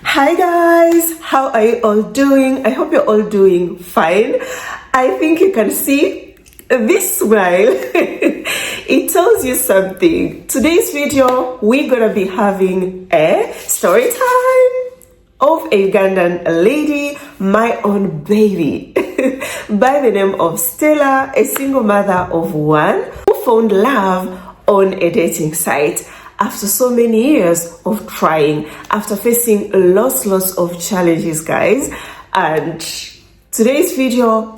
Hi guys, how are you all doing? I hope you're all doing fine. I think you can see this smile. It tells you something. Today's video, we're gonna be having a story time of a Ugandan lady, my own baby, by the name of Stellah, a single mother of one who found love on a dating site after so many years of trying, after facing lots of challenges, guys. And today's video,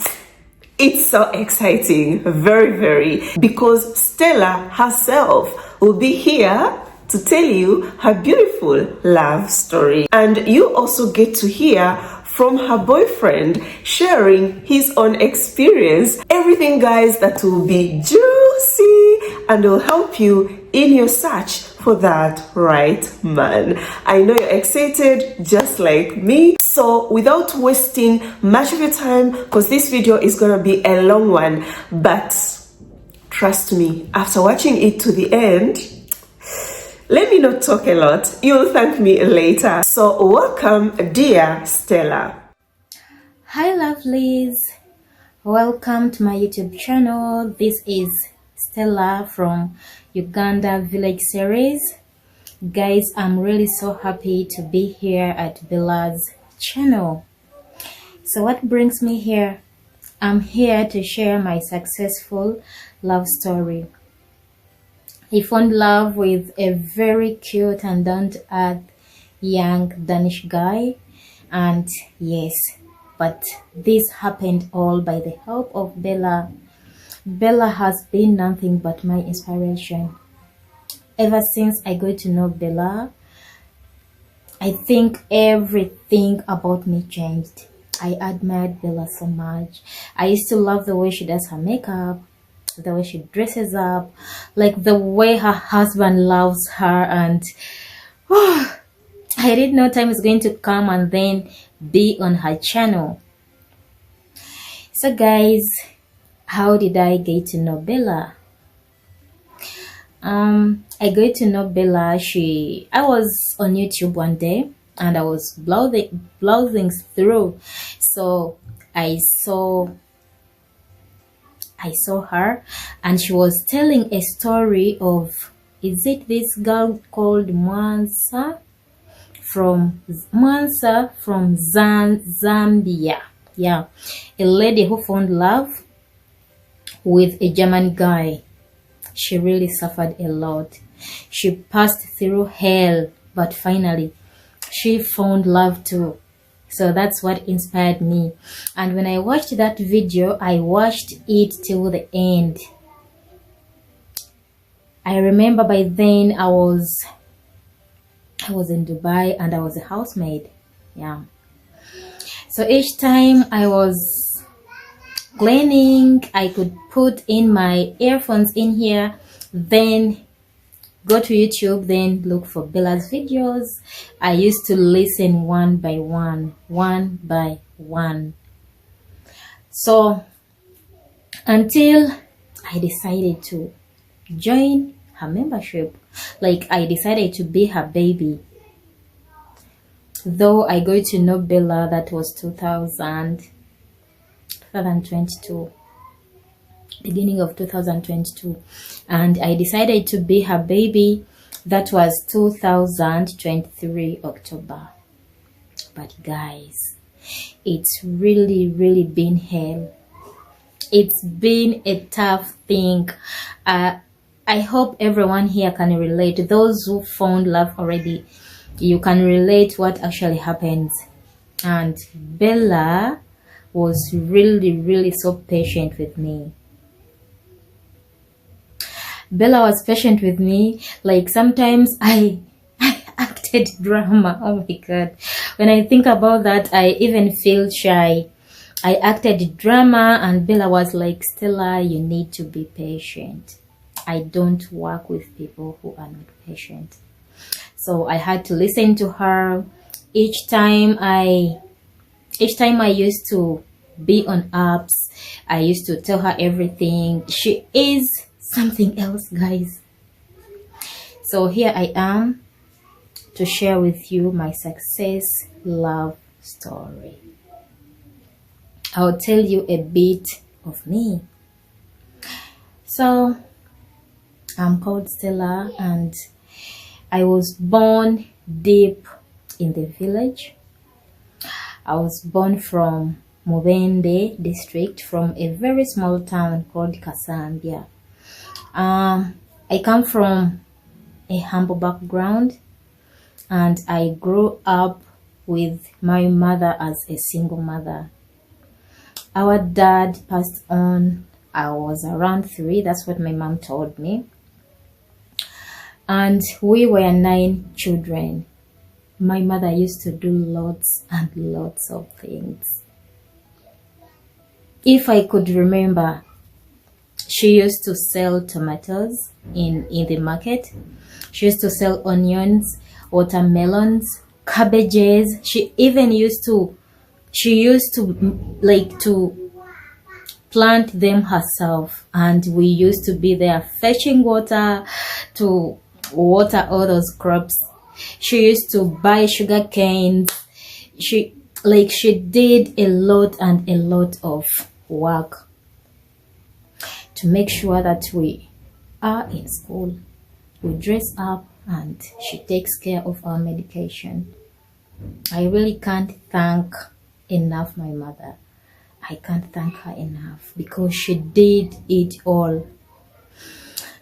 it's so exciting, very, because Stellah herself will be here to tell you her beautiful love story. And you also get to hear from her boyfriend sharing his own experience. Everything, guys, that will be juicy and will help you in your search for that right man. I know you're excited just like me. So without wasting much of your time, because this video is gonna be a long one, but trust me, after watching it to the end, let me not talk a lot. You'll thank me later. So welcome, dear Stellah. Hi lovelies, welcome to my YouTube channel. This is Stellah from Uganda Village Series. Guys, I'm really so happy to be here at Bella's channel. So what brings me here? I'm here to share my successful love story. I found love with a very cute and down-to-earth young Danish guy, and yes, but this happened all by the help of Bella. Bella has been nothing but my inspiration. Ever since I got to know Bella, I think everything about me changed. I admired Bella so much. I used to love the way she does her makeup, the way she dresses up, like the way her husband loves her, and I didn't know time is going to come and then be on her channel. So guys, how did I get to know Bella? I got to know Bella. I was on YouTube one day and I was browsing through, so I saw her, and she was telling a story of, is it this girl called mwansa from Zambia? Yeah, a lady who found love with a German guy. She really suffered a lot. She passed through hell, but finally she found love too. So that's what inspired me. And when I watched that video, I watched it till the end. I remember by then I was in Dubai and I was a housemaid. Yeah. So each time I was cleaning, I could put in my earphones in here, then go to YouTube, then look for Bella's videos. I used to listen one by one. So until I decided to join her membership, like I decided to be her baby. Though I got to know Bella, that was 2022, beginning of 2022, and I decided to be her baby. That was 2023 October. But guys, it's really been hell. It's been a tough thing. I hope everyone here can relate. Those who found love already, you can relate what actually happens. And Bella was really so patient with me. Bella was patient with me. Like sometimes I acted drama. Oh my god, when I think about that, I even feel shy. I acted drama, and Bella was like, Stellah, you need to be patient. I don't work with people who are not patient. So I had to listen to her. Each time I used to be on apps, I used to tell her everything. She is something else, guys. So here I am, to share with you my success love story. I'll tell you a bit of me. So, I'm called Stellah and I was born deep in the village. I was born from Mubende district, from a very small town called Kasambia. I come from a humble background and I grew up with my mother as a single mother. Our dad passed on. I was around 3. That's what my mom told me. And we were 9 children. My mother used to do lots and lots of things. If I could remember, she used to sell tomatoes in the market. She used to sell onions, watermelons, cabbages. She used to like to plant them herself, and we used to be there fetching water to water all those crops. She used to buy sugar canes. She did a lot and a lot of work to make sure that we are in school. We dress up and she takes care of our medication. I really can't thank enough my mother. I can't thank her enough because she did it all.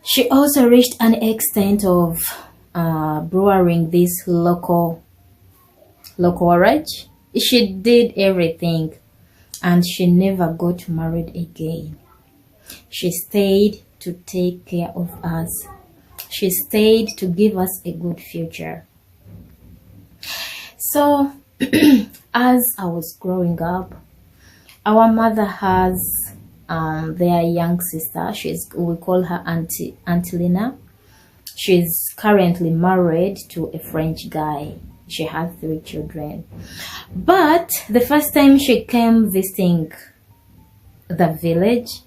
She also reached an extent of brewing this local orange. She did everything and she never got married again. She stayed to take care of us. She stayed to give us a good future. So as I was growing up, our mother has their young sister. We call her Auntie Lena. She's currently married to a French guy. She has 3 children. But the first time she came visiting the village,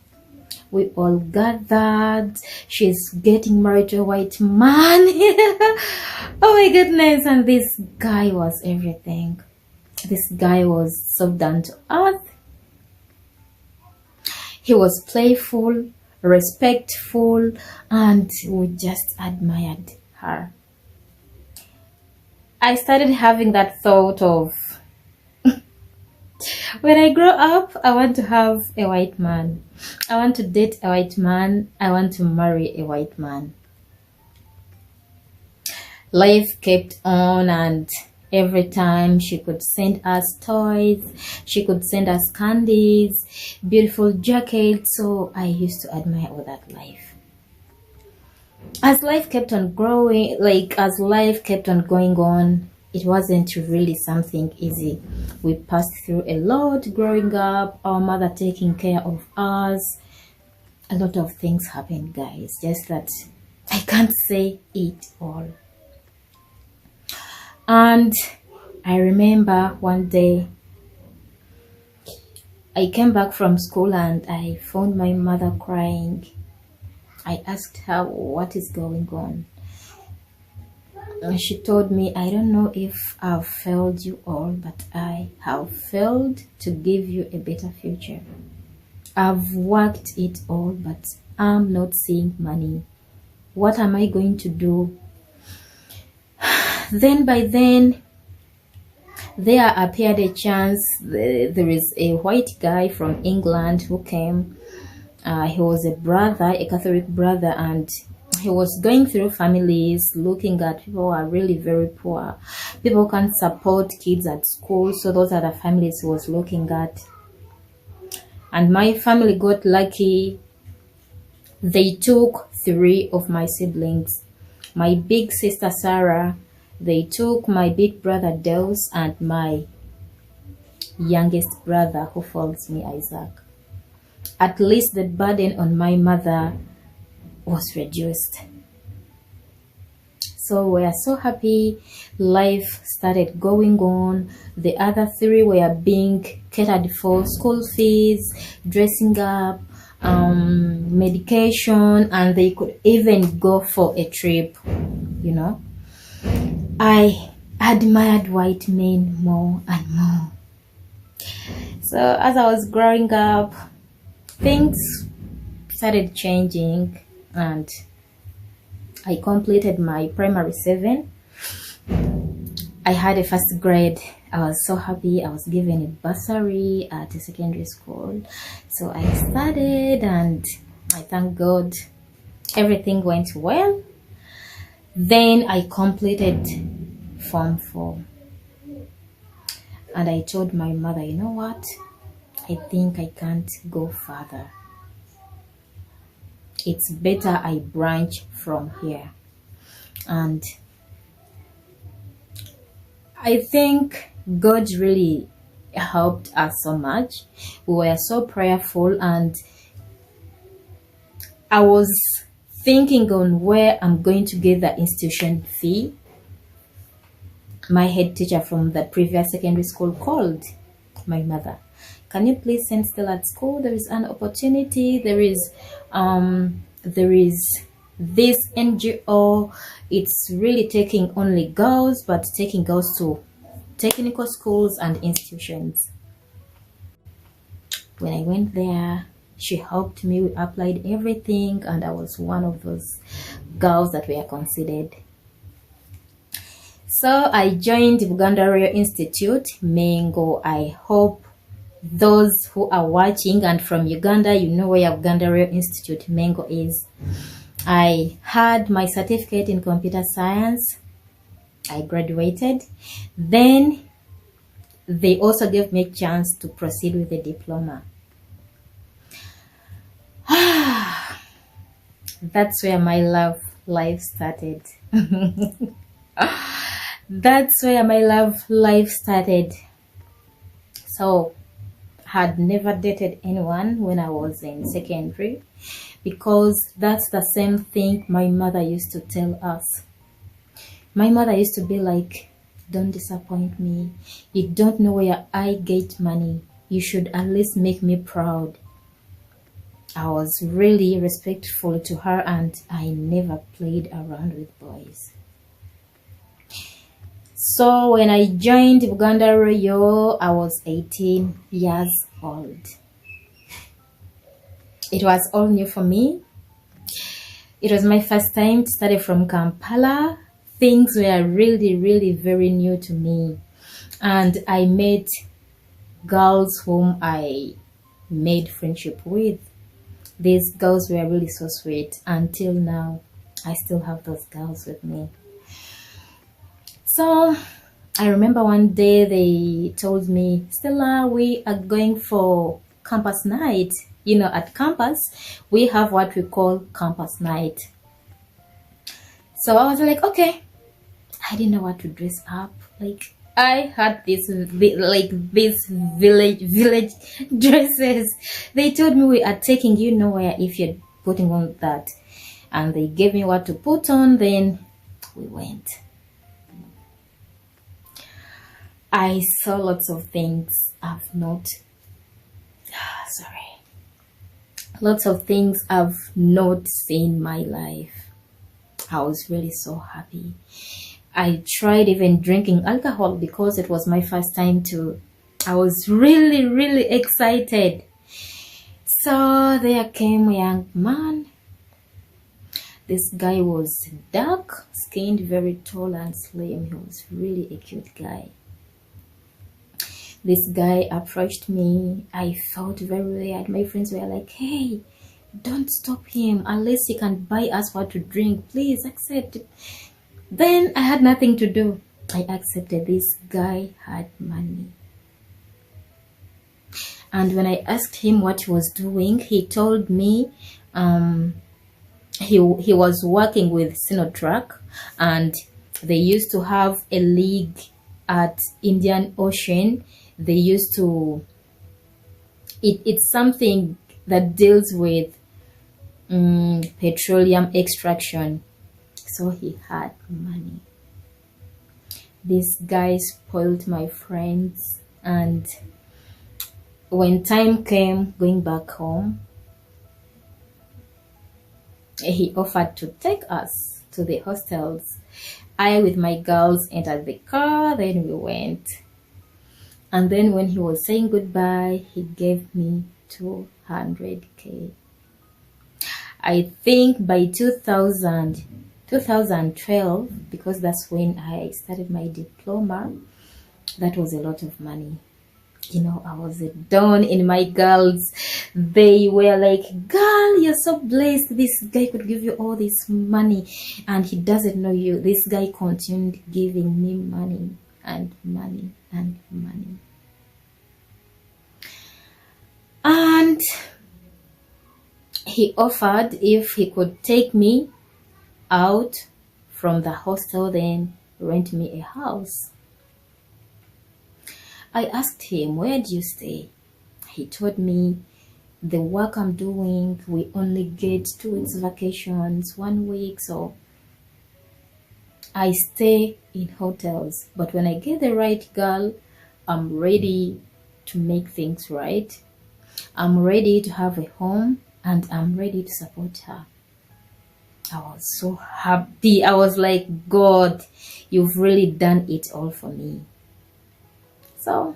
we all gathered. She's getting married to a white man. Oh my goodness. And this guy was everything. This guy was so down to earth. He was playful, respectful, and we just admired her. I started having that thought of, when I grow up, I want to have a white man. I want to date a white man. I want to marry a white man. Life kept on, and every time she could send us toys, she could send us candies, beautiful jackets. So I used to admire all that life. As life kept on growing, as life kept on going on, it wasn't really something easy. We passed through a lot growing up, our mother taking care of us. A lot of things happened, guys, just that I can't say it all. And I remember one day I came back from school and I found my mother crying. I asked her what is going on. And she told me, I don't know if I've failed you all, but I have failed to give you a better future. I've worked it all, but I'm not seeing money. What am I going to do? Then there appeared a chance. There is a white guy from England who came. He was a brother, a Catholic brother, and he was going through families, looking at people who are really very poor. People can't support kids at school, so those are the families he was looking at. And my family got lucky. They took 3 of my siblings. My big sister Sarah, they took my big brother Deus, and my youngest brother who follows me, Isaac. At least the burden on my mother was reduced. So we are so happy. Life started going on. The other 3 were being catered for: school fees, dressing up, medication, and they could even go for a trip, I admired white men more and more. So as I was growing up, things started changing, and I completed my primary 7. I had a first grade. I was so happy. I was given a bursary at a secondary school. So I started, and I thank God everything went well. Then I completed Form 4. And I told my mother, you know what? I think I can't go further. It's better I branch from here. And I think God really helped us so much. We were so prayerful, and I was thinking on where I'm going to get the institution fee. My head teacher from the previous secondary school called my mother. Can you please send Stellah at school? There is an opportunity. There is this NGO. It's really taking only girls, but taking girls to technical schools and institutions. When I went there, she helped me. We applied everything, and I was one of those girls that were considered. So I joined Uganda Royal Institute, Mengo. I hope those who are watching and from Uganda, you know where Uganda Royal Institute, Mengo is. I had my certificate in computer science. I graduated. Then they also gave me a chance to proceed with the diploma. That's where my love life started. That's where my love life started. So, had never dated anyone when I was in secondary, because that's the same thing my mother used to tell us. My mother used to be like, don't disappoint me. You don't know where I get money. You should at least make me proud. I was really respectful to her, and I never played around with boys. So when I joined Uganda Royal, I was 18 years old. It was all new for me. It was my first time to study from Kampala. Things were really, really very new to me. And I met girls whom I made friendship with. These girls were really so sweet. Until now, I still have those girls with me. So I remember one day they told me, Stellah, we are going for campus night. You know, at campus, we have what we call campus night. So I was like, okay. I didn't know what to dress up. Like, I had these village dresses. They told me, we are taking you nowhere if you're putting on that. And they gave me what to put on. Then we went. I saw lots of things lots of things I've not seen in my life. I was really so happy. I tried even drinking alcohol because it was my first time too. I was really, really excited. So there came a young man. This guy was dark skinned, very tall and slim. He was really a cute guy. This guy approached me. I felt very weird. My friends were like, hey, don't stop him unless he can buy us what to drink. Please accept. Then I had nothing to do. I accepted. This guy had money. And when I asked him what he was doing, he told me he was working with Sinotrack, and they used to have a league at Indian Ocean. They used to, it's something that deals with petroleum extraction. So he had money. This guy spoiled my friends, and when time came going back home, he offered to take us to the hostels. I with my girls entered the car, then we went. And then when he was saying goodbye, he gave me 200k. I think by 2012, because that's when I started my diploma, that was a lot of money. You know, I was a dawn in my girls. They were like, girl, you're so blessed. This guy could give you all this money and he doesn't know you. This guy continued giving me money and money and money. And he offered if he could take me out from the hostel, then rent me a house. I asked him, where do you stay? He told me, the work I'm doing, we only get 2 weeks vacations, 1 week, so I stay in hotels. But when I get the right girl, I'm ready to make things right. I'm ready to have a home and I'm ready to support her. I was so happy. I was like, God, you've really done it all for me. So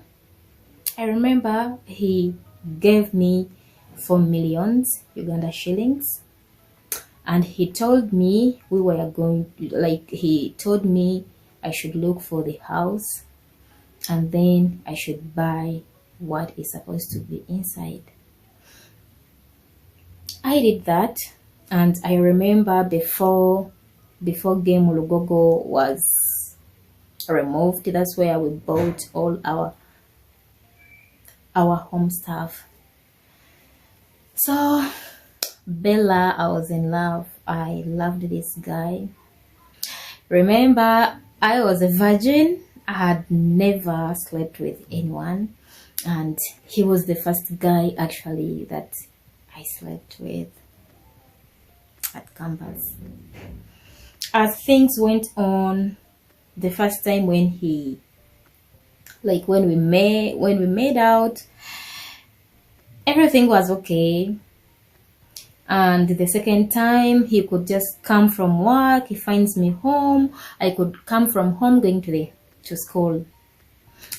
I remember he gave me 4 millions Uganda shillings, and he told me he told me I should look for the house and then I should buy what is supposed to be inside. I did that, and I remember before Game Lugogo was removed, that's where we bought all our home stuff. So Bella, I was in love. I loved this guy. Remember, I was a virgin. I had never slept with anyone, and he was the first guy actually that I slept with at campus. As things went on, the first time when we made out, everything was okay. And the second time, he could just come from work, he finds me home. I could come from home going to school.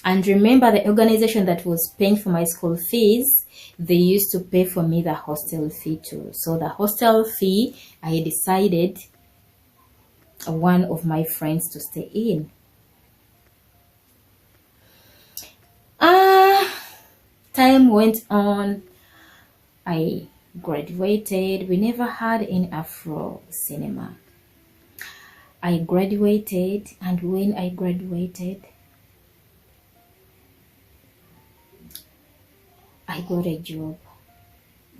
And remember, the organization that was paying for my school fees, they used to pay for me the hostel fee too. So the hostel fee, I decided one of my friends to stay in. Time went on. I graduated. We never had any Afro cinema. I graduated, and when I graduated, I got a job.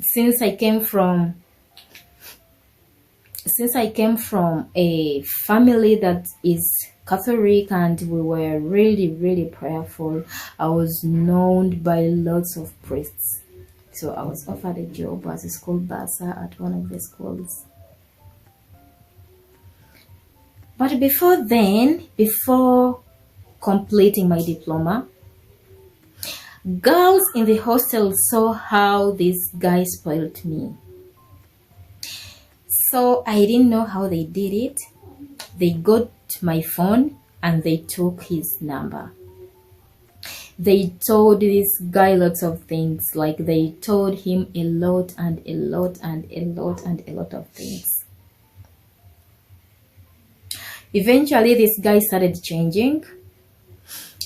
Since I came from a family that is Catholic and we were really, really prayerful, I was known by lots of priests. So I was offered a job as a school bursar at one of the schools. But before completing my diploma, girls in the hostel saw how this guy spoiled me. So I didn't know how they did it. They got my phone and they took his number. They told this guy lots of things, like they told him a lot and a lot and a lot and a lot of things. Eventually, this guy started changing,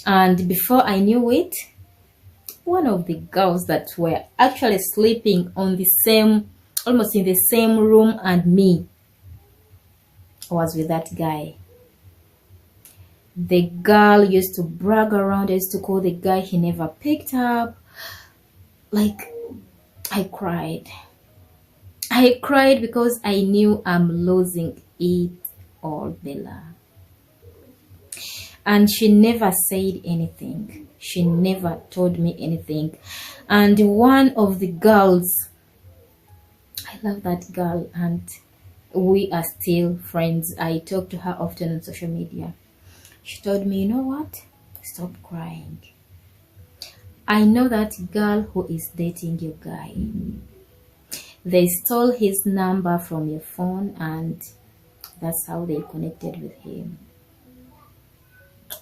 and before I knew it, one of the girls that were actually sleeping almost in the same room and me was with that guy. The girl used to brag around, I used to call the guy, he never picked up. Like, I cried. I cried because I knew I'm losing it all, Bella. And she never said anything. She never told me anything. And one of the girls, I love that girl, and we are still friends. I talk to her often on social media. She told me, you know what? Stop crying. I know that girl who is dating your guy. They stole his number from your phone and that's how they connected with him.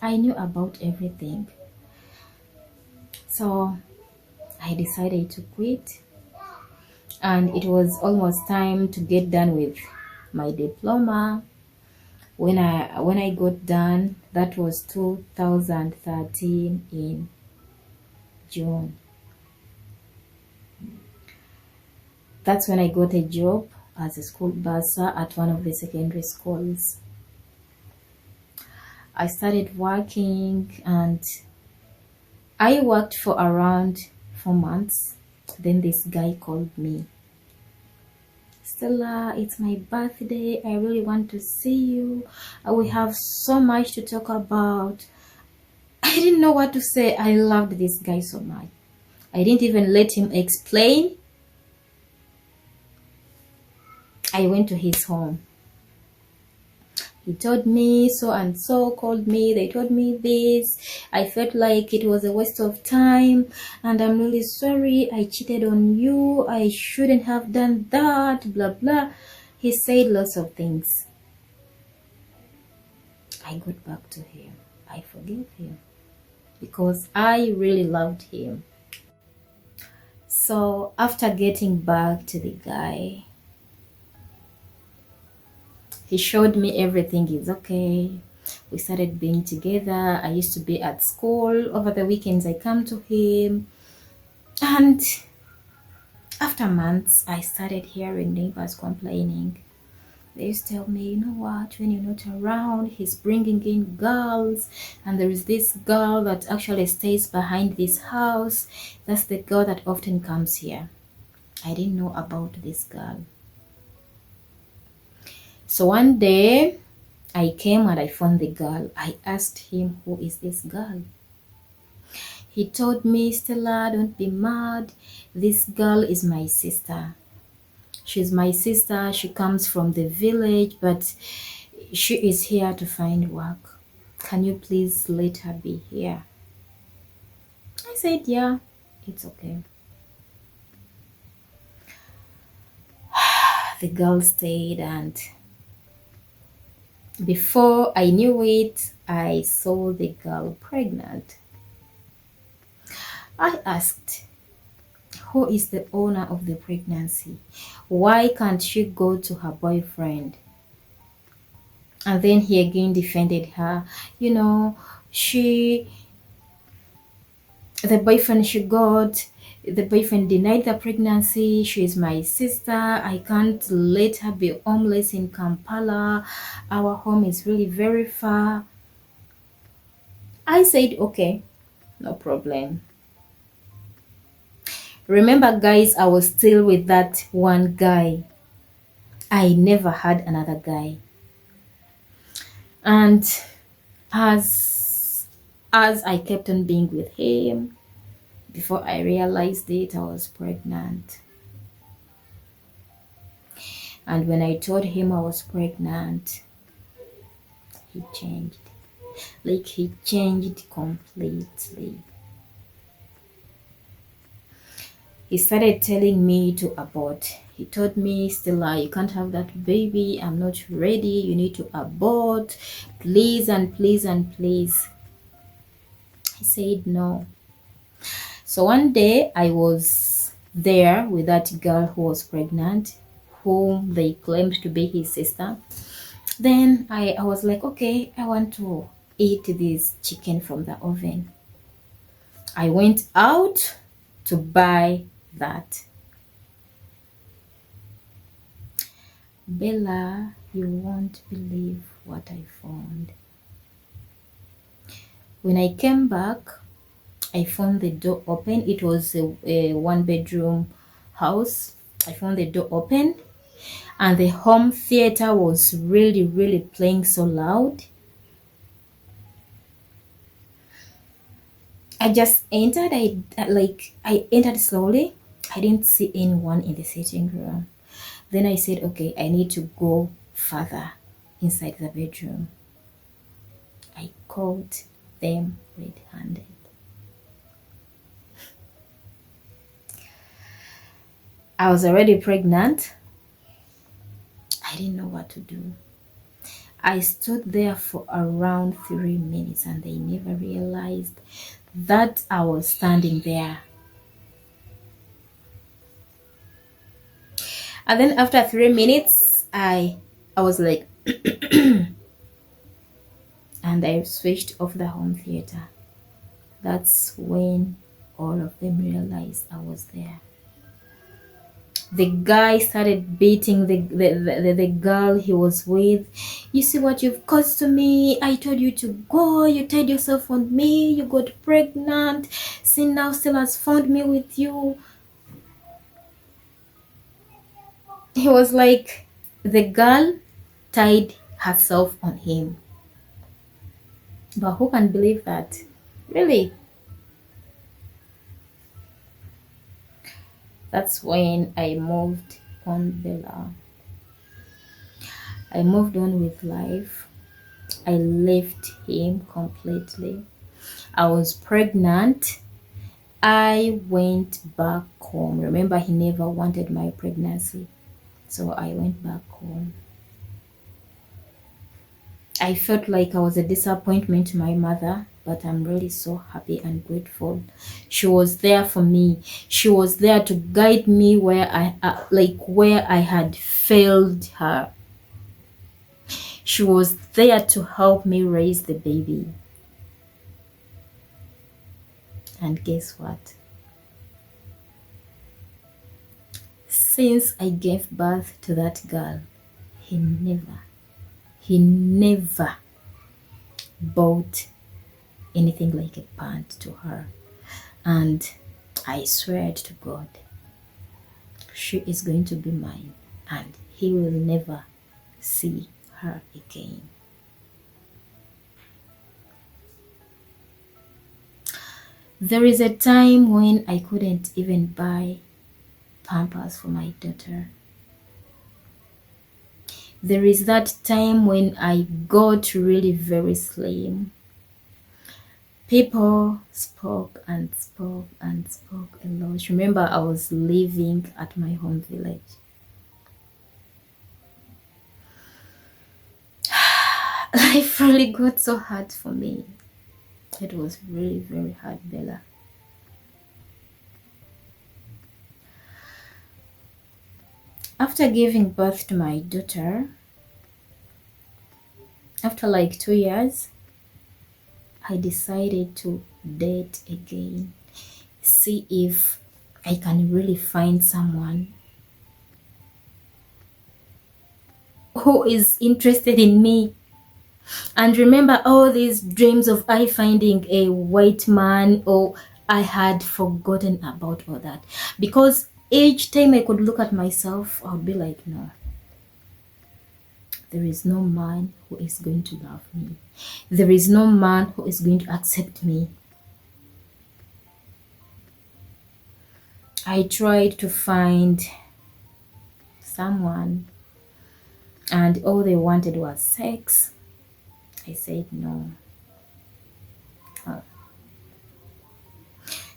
I knew about everything. So I decided to quit, and it was almost time to get done with my diploma. When I got done, that was 2013 in June. That's when I got a job as a school bursar at one of the secondary schools. I started working, and I worked for around 4 months. Then this guy called me. Stellah, it's my birthday. I really want to see you. We have so much to talk about. I didn't know what to say. I loved this guy so much. I didn't even let him explain. I went to his home. He told me so and so called me. They told me this. I felt like it was a waste of time, and I'm really sorry. I cheated on you. I shouldn't have done that. Blah blah. He said lots of things. I got back to him. I forgave him because I really loved him. So after getting back to the guy, he showed me everything is okay. We started being together. I used to be at school. Over the weekends, I come to him. And after months, I started hearing neighbors complaining. They used to tell me, you know what, when you're not around, he's bringing in girls. And there is this girl that actually stays behind this house. That's the girl that often comes here. I didn't know about this girl. So one day, I came and I found the girl. I asked him, who is this girl? He told me, Stellah, don't be mad. This girl is my sister. She's my sister. She comes from the village, but she is here to find work. Can you please let her be here? I said, yeah, it's okay. The girl stayed, and before I knew it, I saw the girl pregnant. I asked, who is the owner of the pregnancy? Why can't she go to her boyfriend? And then he again defended her. You know, the boyfriend she got, the boyfriend denied the pregnancy. She is my sister. I can't let her be homeless in Kampala. Our home is really very far. I said, okay, no problem. Remember, guys, I was still with that one guy. I never had another guy. And as I kept on being with him, before I realized it, I was pregnant. And when I told him I was pregnant, he changed. Like, he changed completely. He started telling me to abort. He told me, Stellah, you can't have that baby. I'm not ready. You need to abort. Please and please and please. I said no. So one day I was there with that girl who was pregnant, whom they claimed to be his sister. Then I was like, okay, I want to eat this chicken from the oven. I went out to buy that. Bella, you won't believe what I found. When I came back, I found the door open. It was a one-bedroom house. I found the door open, and the home theater was really, really playing so loud. I just entered. I entered slowly. I didn't see anyone in the sitting room. Then I said, okay, I need to go further inside the bedroom. I caught them red-handed. I was already pregnant. I didn't know what to do. I stood there for around 3 minutes and they never realized that I was standing there. And then after 3 minutes, I was like, and I switched off the home theater. That's when all of them realized I was there. The guy started beating the girl he was with. You see what you've caused to me? I told you to go. You tied yourself on me. You got pregnant. See, now Stellah has found me with you. He was like, the girl tied herself on him. But who can believe that? Really? That's when I moved on, Bella. I moved on with life. I left him completely. I was pregnant. I went back home. Remember, he never wanted my pregnancy. So I went back home. I felt like I was a disappointment to my mother, but I'm really so happy and grateful. She was there for me. She was there to guide me where where I had failed her. She was there to help me raise the baby. And guess what? Since I gave birth to that girl, he never bought anything like a pant to her. And I swear to God, she is going to be mine and he will never see her again. There is a time when I couldn't even buy pampers for my daughter. There is that time when I got really very slim. People spoke and spoke and spoke a lot. Remember, I was living at my home village. Life really got so hard for me. It was really very hard, Bella. After giving birth to my daughter, after like 2 years, I decided to date again. See if I can really find someone who is interested in me. And remember all these dreams of I finding a white man, or I had forgotten about all that. Because each time I could look at myself, I would be like, no. There is no man who is going to love me. There is no man who is going to accept me. I tried to find someone and all they wanted was sex. I said no.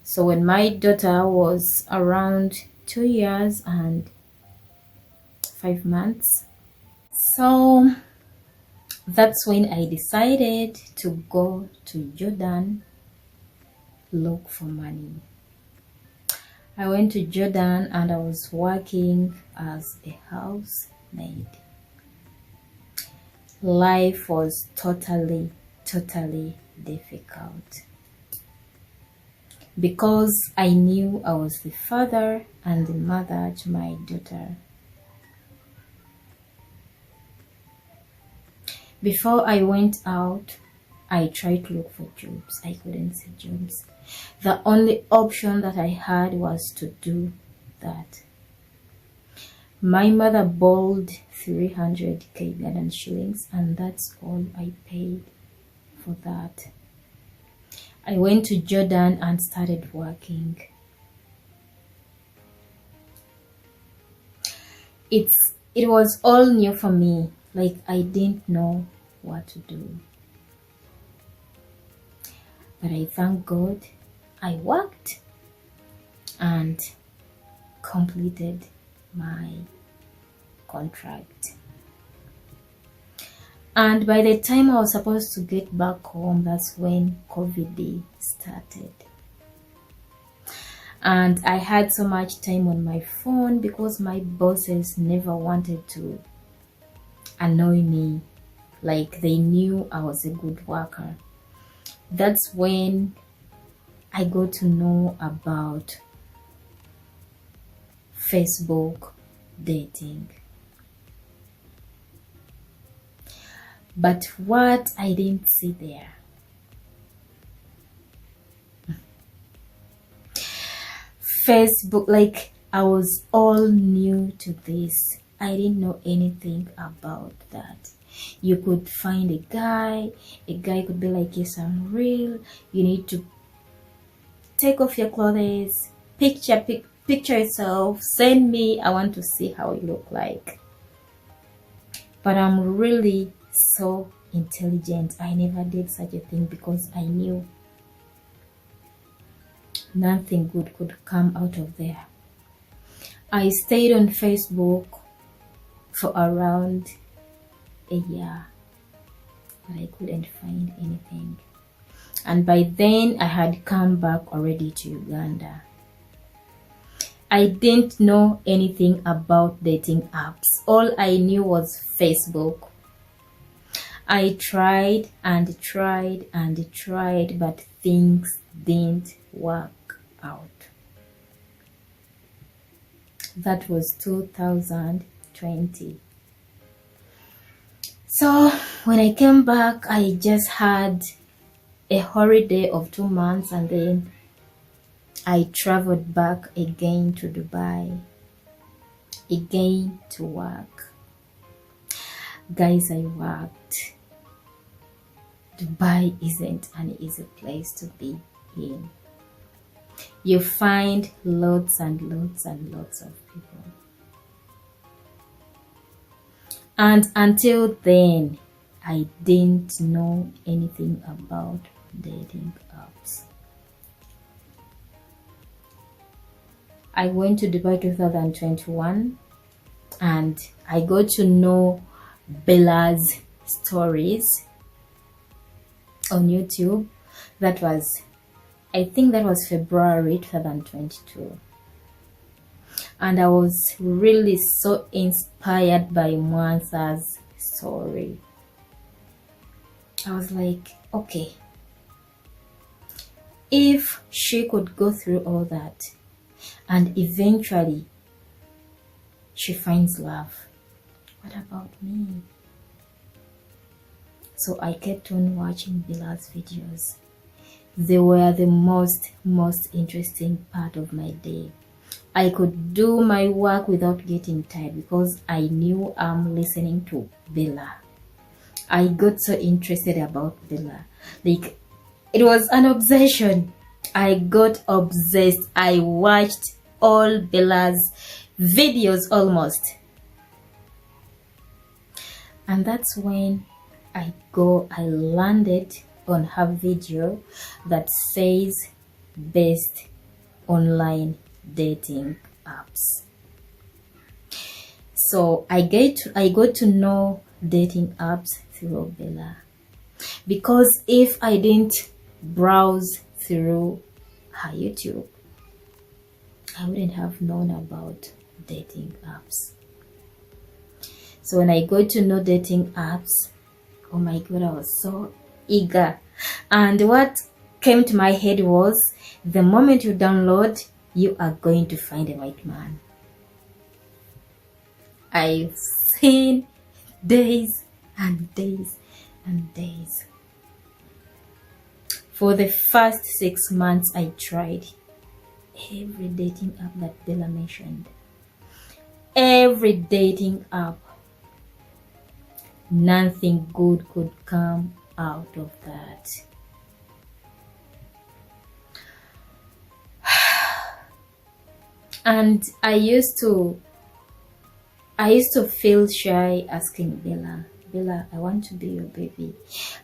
So when my daughter was around 2 years and 5 months, so that's when I decided to go to Jordan, look for money. I went to Jordan and I was working as a housemaid. Life was totally difficult because I knew I was the father and the mother to my daughter. Before I went out, I tried to look for jobs. I couldn't see jobs. The only option that I had was to do that. My mother bowled 300k Ghana shillings, and that's all I paid for that. I went to Jordan and started working. It was all new for me. Like, I didn't know what to do. But I thank God I worked and completed my contract. And by the time I was supposed to get back home, that's when COVID started. And I had so much time on my phone because my bosses never wanted to annoy me. Like, they knew I was a good worker. That's when I got to know about Facebook dating. But what I didn't see there, Facebook, like, I was all new to this. I didn't know anything about that. You could find a guy could be like, yes, I'm real. You need to take off your clothes, picture yourself, send me, I want to see how you look like. But I'm really so intelligent. I never did such a thing because I knew nothing good could come out of there. I stayed on Facebook for around a year, but I couldn't find anything. And by then I had come back already to Uganda. I didn't know anything about dating apps. All I knew was Facebook. I tried and tried and tried, but things didn't work out. That was 2020. So when I came back, I just had a holiday of 2 months, and then I traveled back again to Dubai, again to work. Guys, I worked. Dubai isn't an easy place to be in. You find lots and lots and lots of people. And until then, I didn't know anything about dating apps. I went to Dubai 2021, and I got to know Bella's stories on YouTube. I think that was February 2022. And I was really so inspired by mwansa's story. I was like, okay, if she could go through all that and eventually she finds love, what about me? So I kept on watching Bella's videos. They were the most interesting part of my day. I could do my work without getting tired because I knew I'm listening to Bella. I got so interested about Bella. Like, it was an obsession. I got obsessed. I watched all Bella's videos almost. And that's when I landed on her video that says best online dating apps. So I got to know dating apps through Bella, because if I didn't browse through her YouTube, I wouldn't have known about dating apps. So when I got to know dating apps, oh my god, I was so eager. And what came to my head was, the moment you download, you are going to find a right man. I've seen days and days and days. For the first 6 months, I tried every dating app that Bella mentioned. Every dating app. Nothing good could come out of that. And I used to feel shy asking Bella, I want to be your baby.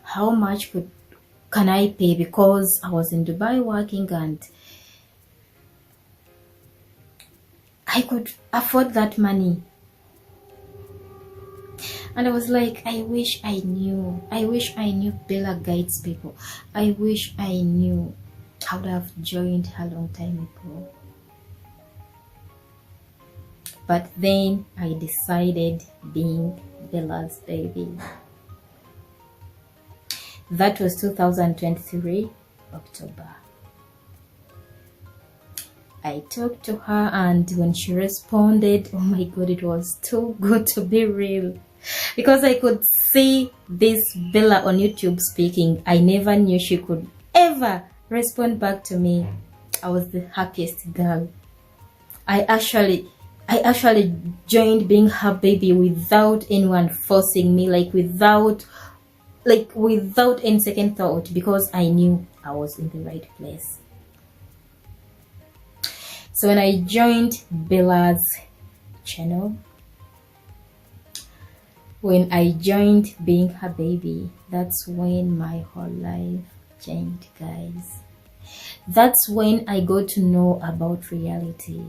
How much can I pay? Because I was in Dubai working and I could afford that money. And I was like, I wish I knew Bella guides people. I wish I knew. I would have joined a long time ago. But then I decided being Bella's baby. That was 2023, October. I talked to her, and when she responded, oh my god, it was too good to be real. Because I could see this Bella on YouTube speaking. I never knew she could ever respond back to me. I was the happiest girl. I actually joined being her baby without anyone forcing me, without any second thought, because I knew I was in the right place. So when I joined Bella's channel, when I joined being her baby, that's when my whole life changed, guys. That's when I got to know about reality.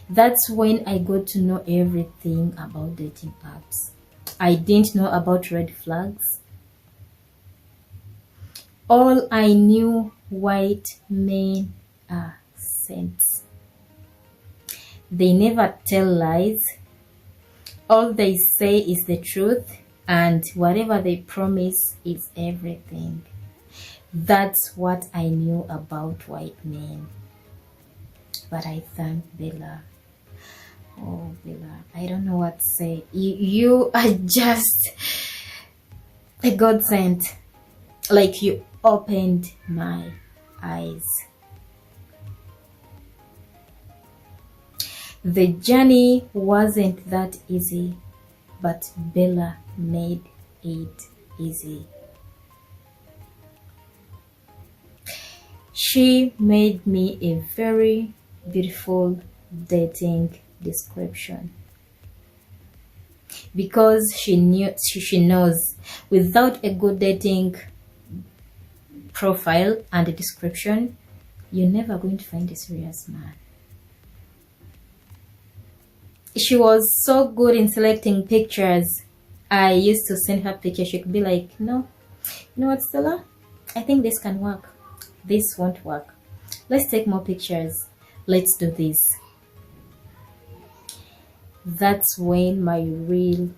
That's when I got to know everything about dating apps. I didn't know about red flags. All I knew, white men are saints. They never tell lies. All they say is the truth, and whatever they promise is everything. That's what I knew about white men. But I thank Bella. Oh, Bella, I don't know what to say. You are just a godsend. Like, you opened my eyes. The journey wasn't that easy, but Bella made it easy. She made me a very beautiful dating description, because she knows without a good dating profile and a description, you're never going to find a serious man. She was so good in selecting pictures. I used to send her pictures. She could be like, no, you know what, Stellah? I think this can work. This won't work. Let's take more pictures. Let's do this. That's when my real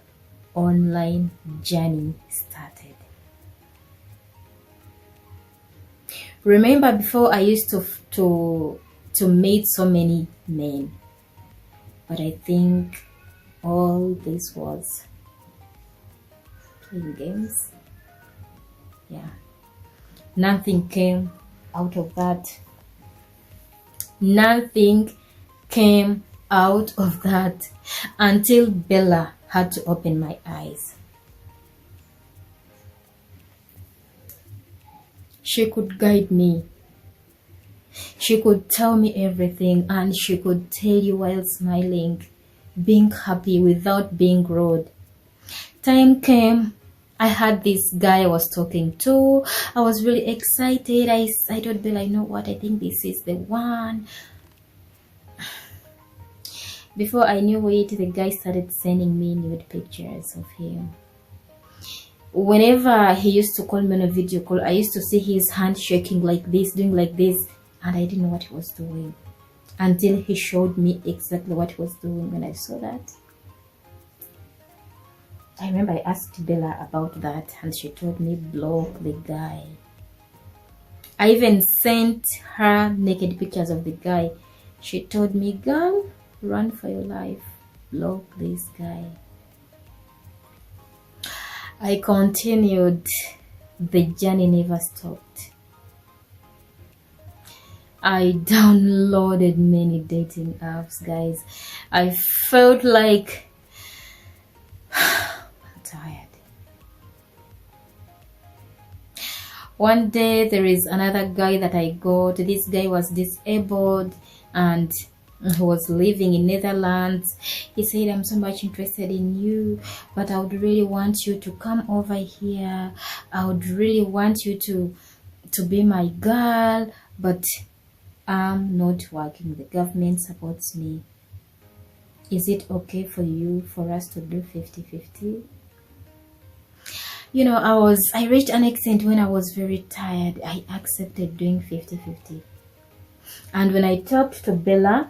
online journey started. Remember, before I used to meet so many men. But I think all this was playing games. Yeah. Nothing came out of that. Nothing came out of that until Bella had to open my eyes. She could guide me. She could tell me everything, and she could tell you while smiling, being happy without being rude. Time came, I had this guy I was talking to. I was really excited. I told Bella, you know what, I think this is the one. Before I knew it, the guy started sending me nude pictures of him. Whenever he used to call me on a video call, I used to see his hand shaking like this, doing like this. And I didn't know what he was doing until he showed me exactly what he was doing. When I saw that, I remember I asked Bella about that, and she told me, block the guy. I even sent her naked pictures of the guy. She told me, girl, run for your life. Block this guy. I continued. The journey never stopped. I downloaded many dating apps, guys. I felt like I'm tired. One day there is another guy that I got. This guy was disabled and he was living in Netherlands. He said, I'm so much interested in you, but I would really want you to come over here. I would really want you to be my girl, but I'm not working. The government supports me. Is it okay for you for us to do 50-50? I reached an extent when I was very tired. I accepted doing 50-50. And when I talked to Bella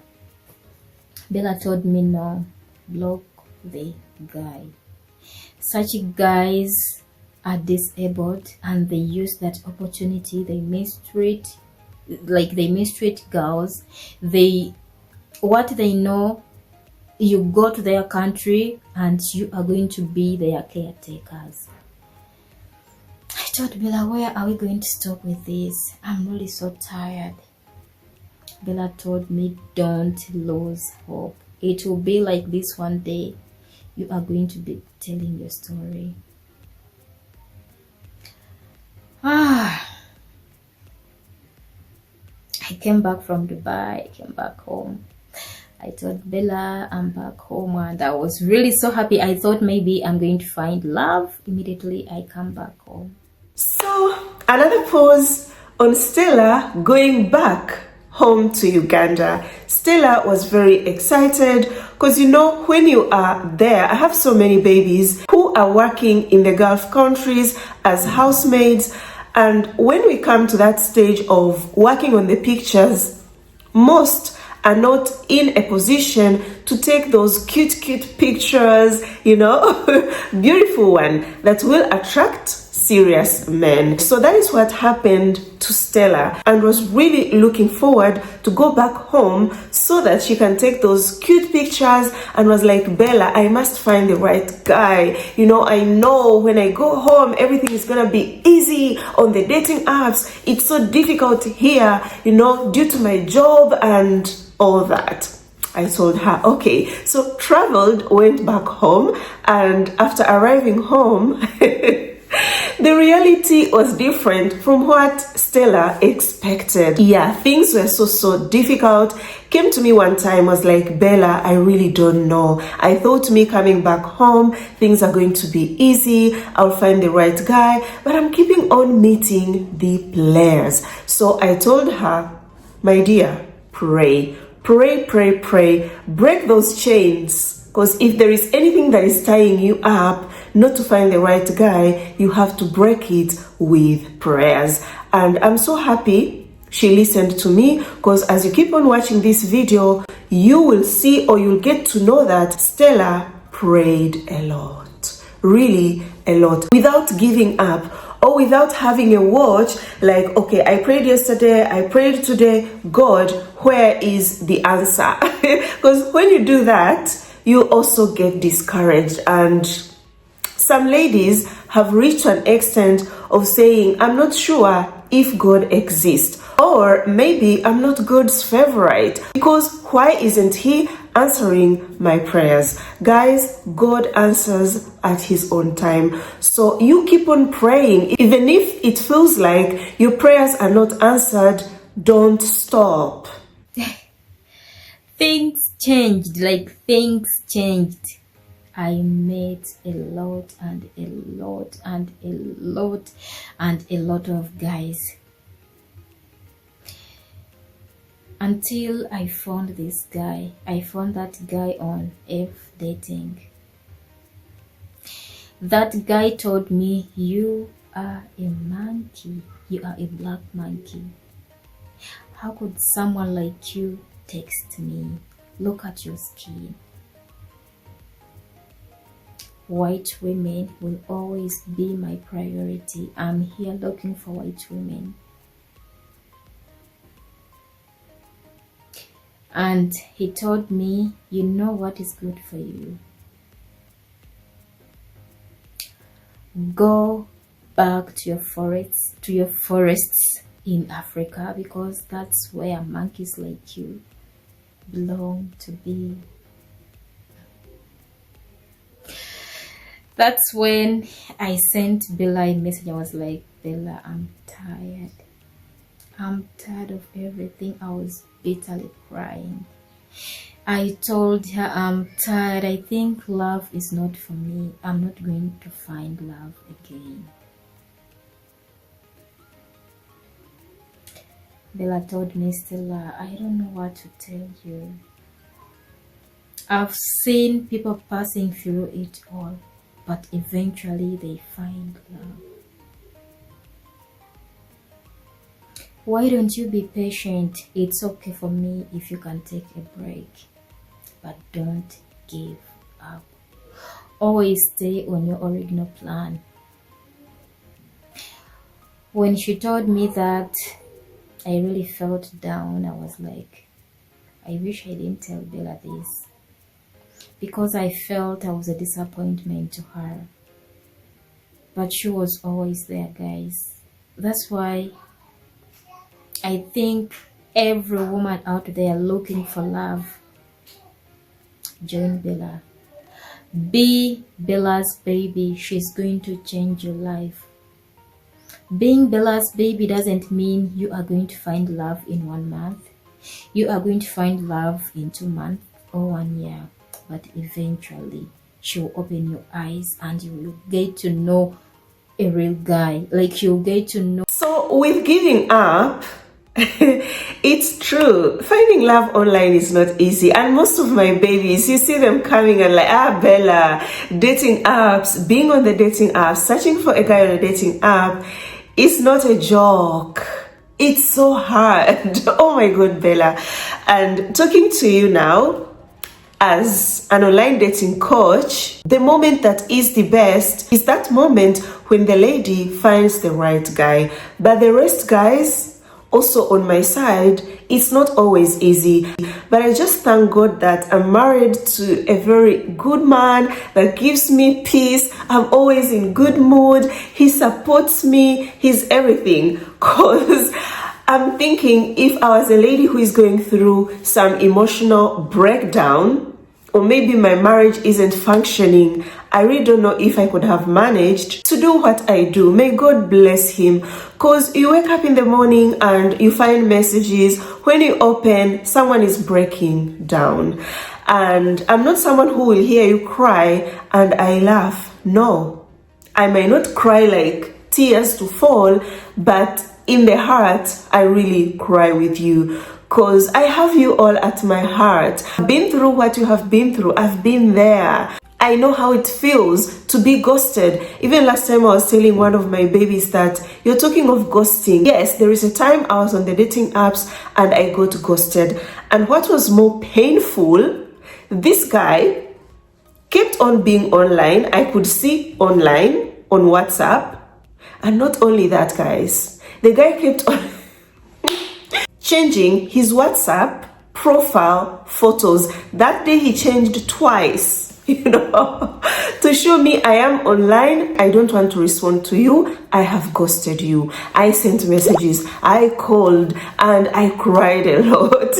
told me no, block the guy. Such guys are disabled and they use that opportunity. They mistreat girls. What they know, you go to their country and you are going to be their caretakers. I told Bella, where are we going to stop with this? I'm really so tired. Bella told me, don't lose hope. It will be like this one day. You are going to be telling your story. I came back from Dubai. I came back home. I told Bella I'm back home and I was really so happy. I thought maybe I'm going to find love. Immediately I come back home. So another pause on Stellah going back home to Uganda. Stellah was very excited because when you are there, I have so many babies who are working in the Gulf countries as housemaids, and when we come to that stage of working on the pictures, most are not in a position to take those cute pictures, beautiful one that will attract serious men. So that is what happened to Stellah, and was really looking forward to go back home so that she can take those cute pictures, and was like, Bella, I must find the right guy. I know when I go home everything is gonna be easy on the dating apps. It's so difficult here, due to my job and all that. I told her, okay. So traveled, went back home, and after arriving home, the reality was different from what Stellah expected. Yeah, things were so difficult. Came to me one time, was like, Bella, I really don't know. I thought me coming back home, things are going to be easy. I'll find the right guy, but I'm keeping on meeting the players. So I told her, my dear, pray. Break those chains. Because if there is anything that is tying you up not to find the right guy, you have to break it with prayers. And I'm so happy she listened to me, because as you keep on watching this video, you will see, or you'll get to know, that Stellah prayed a lot, really a lot, without giving up, or without having a watch like, okay, I prayed yesterday, I prayed today, God, where is the answer? Because when you do that, you also get discouraged. And some ladies have reached an extent of saying, I'm not sure if God exists, or maybe I'm not God's favorite, because why isn't he answering my prayers? Guys, God answers at his own time. So you keep on praying. Even if it feels like your prayers are not answered, don't stop. Things changed. I met a lot of guys, until I found this guy. I found that guy on F dating. That guy told me, you are a monkey. You are a black monkey. How could someone like you text me? Look at your skin. White women will always be my priority. I'm here looking for white women. And he told me, you know what is good for you? Go back to your forests in Africa, because that's where monkeys like you belong to be. That's when I sent Bella a message. I was like, Bella, I'm tired. I'm tired of everything. I was bitterly crying. I told her, I'm tired. I think love is not for me. I'm not going to find love again. Bella told me, Stellah, I don't know what to tell you. I've seen people passing through it all. but eventually they find love. Why don't you be patient? It's okay for me if you can take a break, but don't give up. Always stay on your original plan. When she told me that, I really felt down. I was like, I wish I didn't tell Bella this, because I felt I was a disappointment to her. But she was always there, guys. That's why I think every woman out there looking for love, join Bella. Be Bella's baby. She's going to change your life. Being Bella's baby doesn't mean you are going to find love in 1 month. You are going to find love in 2 months or 1 year. But eventually, she will open your eyes and you will get to know a real guy. Like, you'll get to know. So with giving up, it's true, finding love online is not easy, and most of my babies, you see them coming and like, Bella, dating apps, being on the dating apps, searching for a guy on a dating app, it's not a joke. It's so hard. Oh my god, Bella. And talking to you now as an online dating coach, the moment that is the best is that moment when the lady finds the right guy. But the rest, guys, also on my side, it's not always easy. But I just thank God that I'm married to a very good man that gives me peace. I'm always in good mood. He supports me. He's everything. Because I'm thinking, if I was a lady who is going through some emotional breakdown, or maybe my marriage isn't functioning, I really don't know if I could have managed to do what I do. May God bless him. Because you wake up in the morning and you find messages. When you open, someone is breaking down. And I'm not someone who will hear you cry and I laugh. No. I may not cry like tears to fall, but in the heart, I really cry with you. Because I have you all at my heart. I've been through what you have been through. I've been there. I know how it feels to be ghosted. Even last time I was telling one of my babies that you're talking of ghosting. Yes, there is a time I was on the dating apps and I got ghosted. And what was more painful, this guy kept on being online. I could see online on WhatsApp. And not only that, guys, the guy kept on changing his WhatsApp profile photos. That day he changed twice, to show me I am online. I don't want to respond to you. I have ghosted you. I sent messages. I called and I cried a lot.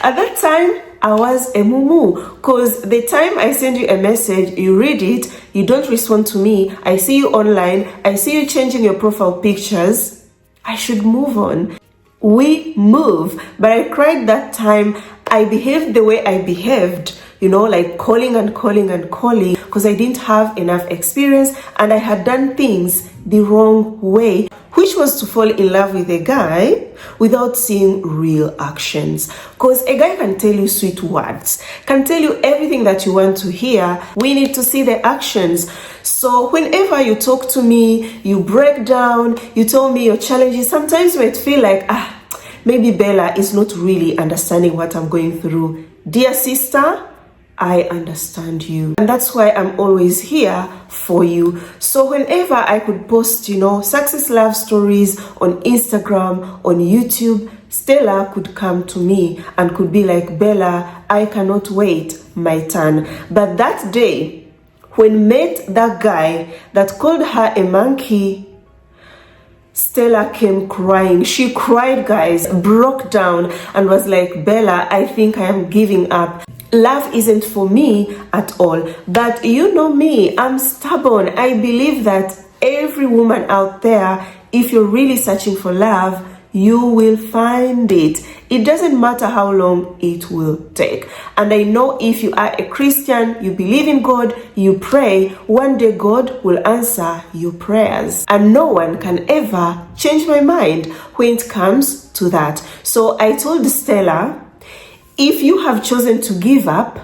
At that time, I was a mumu, because the time I send you a message, you read it, you don't respond to me. I see you online. I see you changing your profile pictures. I should move on. We move. But I cried that time. I behaved the way I behaved, like calling and calling and calling, because I didn't have enough experience and I had done things the wrong way, which was to fall in love with a guy without seeing real actions. Because a guy can tell you sweet words, can tell you everything that you want to hear. We need to see the actions. So whenever you talk to me, you break down, you tell me your challenges, sometimes you might feel like, maybe Bella is not really understanding what I'm going through. Dear sister, I understand you. And that's why I'm always here for you. So whenever I could post, success love stories on Instagram, on YouTube, Stellah could come to me and could be like, Bella, I cannot wait my turn. But that day, when met that guy that called her a monkey, Stellah came crying. She cried, guys, broke down and was like, Bella, I think I am giving up. Love isn't for me at all. But you know me, I'm stubborn. I believe that every woman out there, if you're really searching for love, you will find it. It doesn't matter how long it will take. And I know if you are a Christian, you believe in God, you pray, one day God will answer your prayers. And no one can ever change my mind when it comes to that. So I told Stellah, if you have chosen to give up,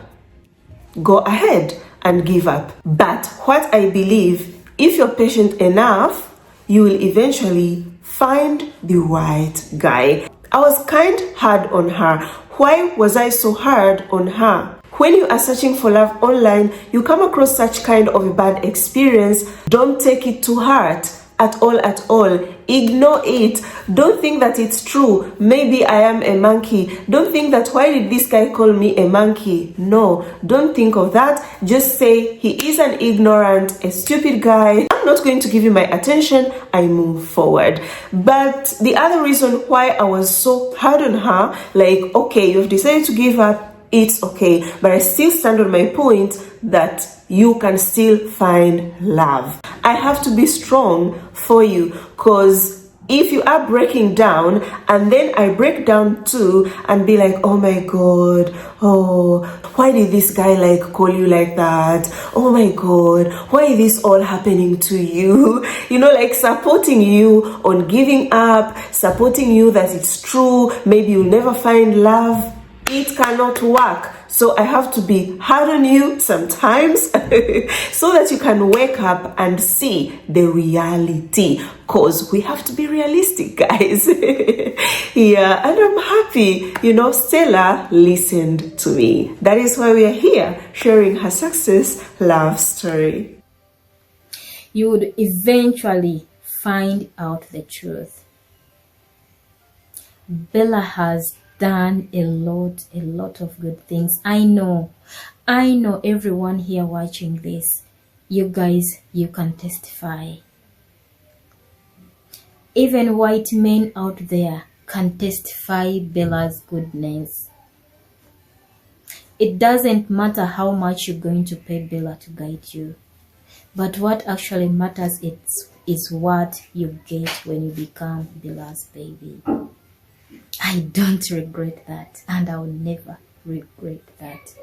go ahead and give up. But what I believe, if you're patient enough, you will eventually find the right guy. I was kind hard on her. Why was I so hard on her? When you are searching for love online, you come across such kind of a bad experience. Don't take it to heart at all, at all. Ignore it. Don't think that it's true. Maybe I am a monkey. Don't think that why did this guy call me a monkey? No, don't think of that. Just say he is an ignorant, a stupid guy. I'm not going to give you my attention. I move forward. But the other reason why I was so hard on her, like, okay, you've decided to give up, it's okay, but I still stand on my point that you can still find love. I have to be strong for you, because if you are breaking down and then I break down too and be like, oh my god, oh, why did this guy like call you like that? Oh my god, why is this all happening to you? You know, like supporting you on giving up, supporting you that it's true, maybe you'll never find love. It cannot work. So I have to be hard on you sometimes so that you can wake up and see the reality, because we have to be realistic, guys. Yeah, and I'm happy, you know, Stellah listened to me. That is why we are here sharing her success love story. You would eventually find out the truth. Bella has done a lot of good things. I know everyone here watching this, you guys, you can testify. Even white men out there can testify Bella's goodness. It doesn't matter how much you're going to pay Bella to guide you, but what actually matters is what you get when you become Bella's baby. I don't regret that, and I'll never regret that.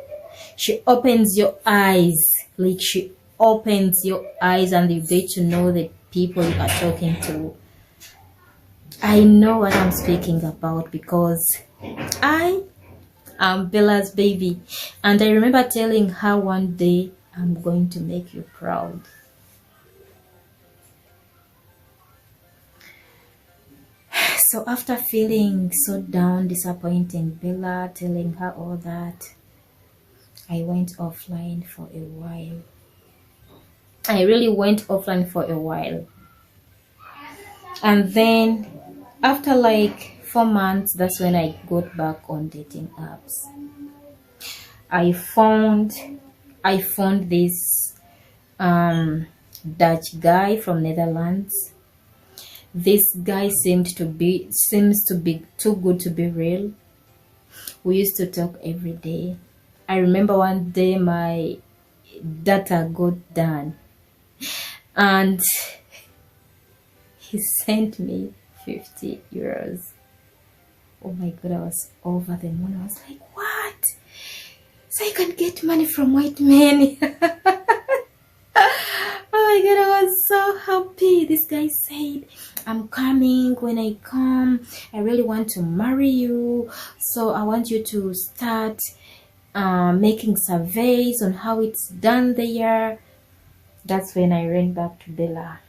She opens your eyes, like she opens your eyes, and you get to know the people you are talking to. I know what I'm speaking about because I am Bella's baby, and I remember telling her one day, I'm going to make you proud. So after feeling so down, disappointing Bella, telling her all that, I went offline for a while. I really went offline for a while. And then after like 4 months, that's when I got back on dating apps. I found this Dutch guy from Netherlands. This guy seems to be too good to be real. We used to talk every day. I remember one day my data got done and he sent me 50 euros. Oh my god, I was over the moon. I was like, what? So I can get money from white men. Oh my god, I was so happy. This guy said, I'm coming. When I come, I really want to marry you. So I want you to start making surveys on how it's done there. That's when I ran back to Bella.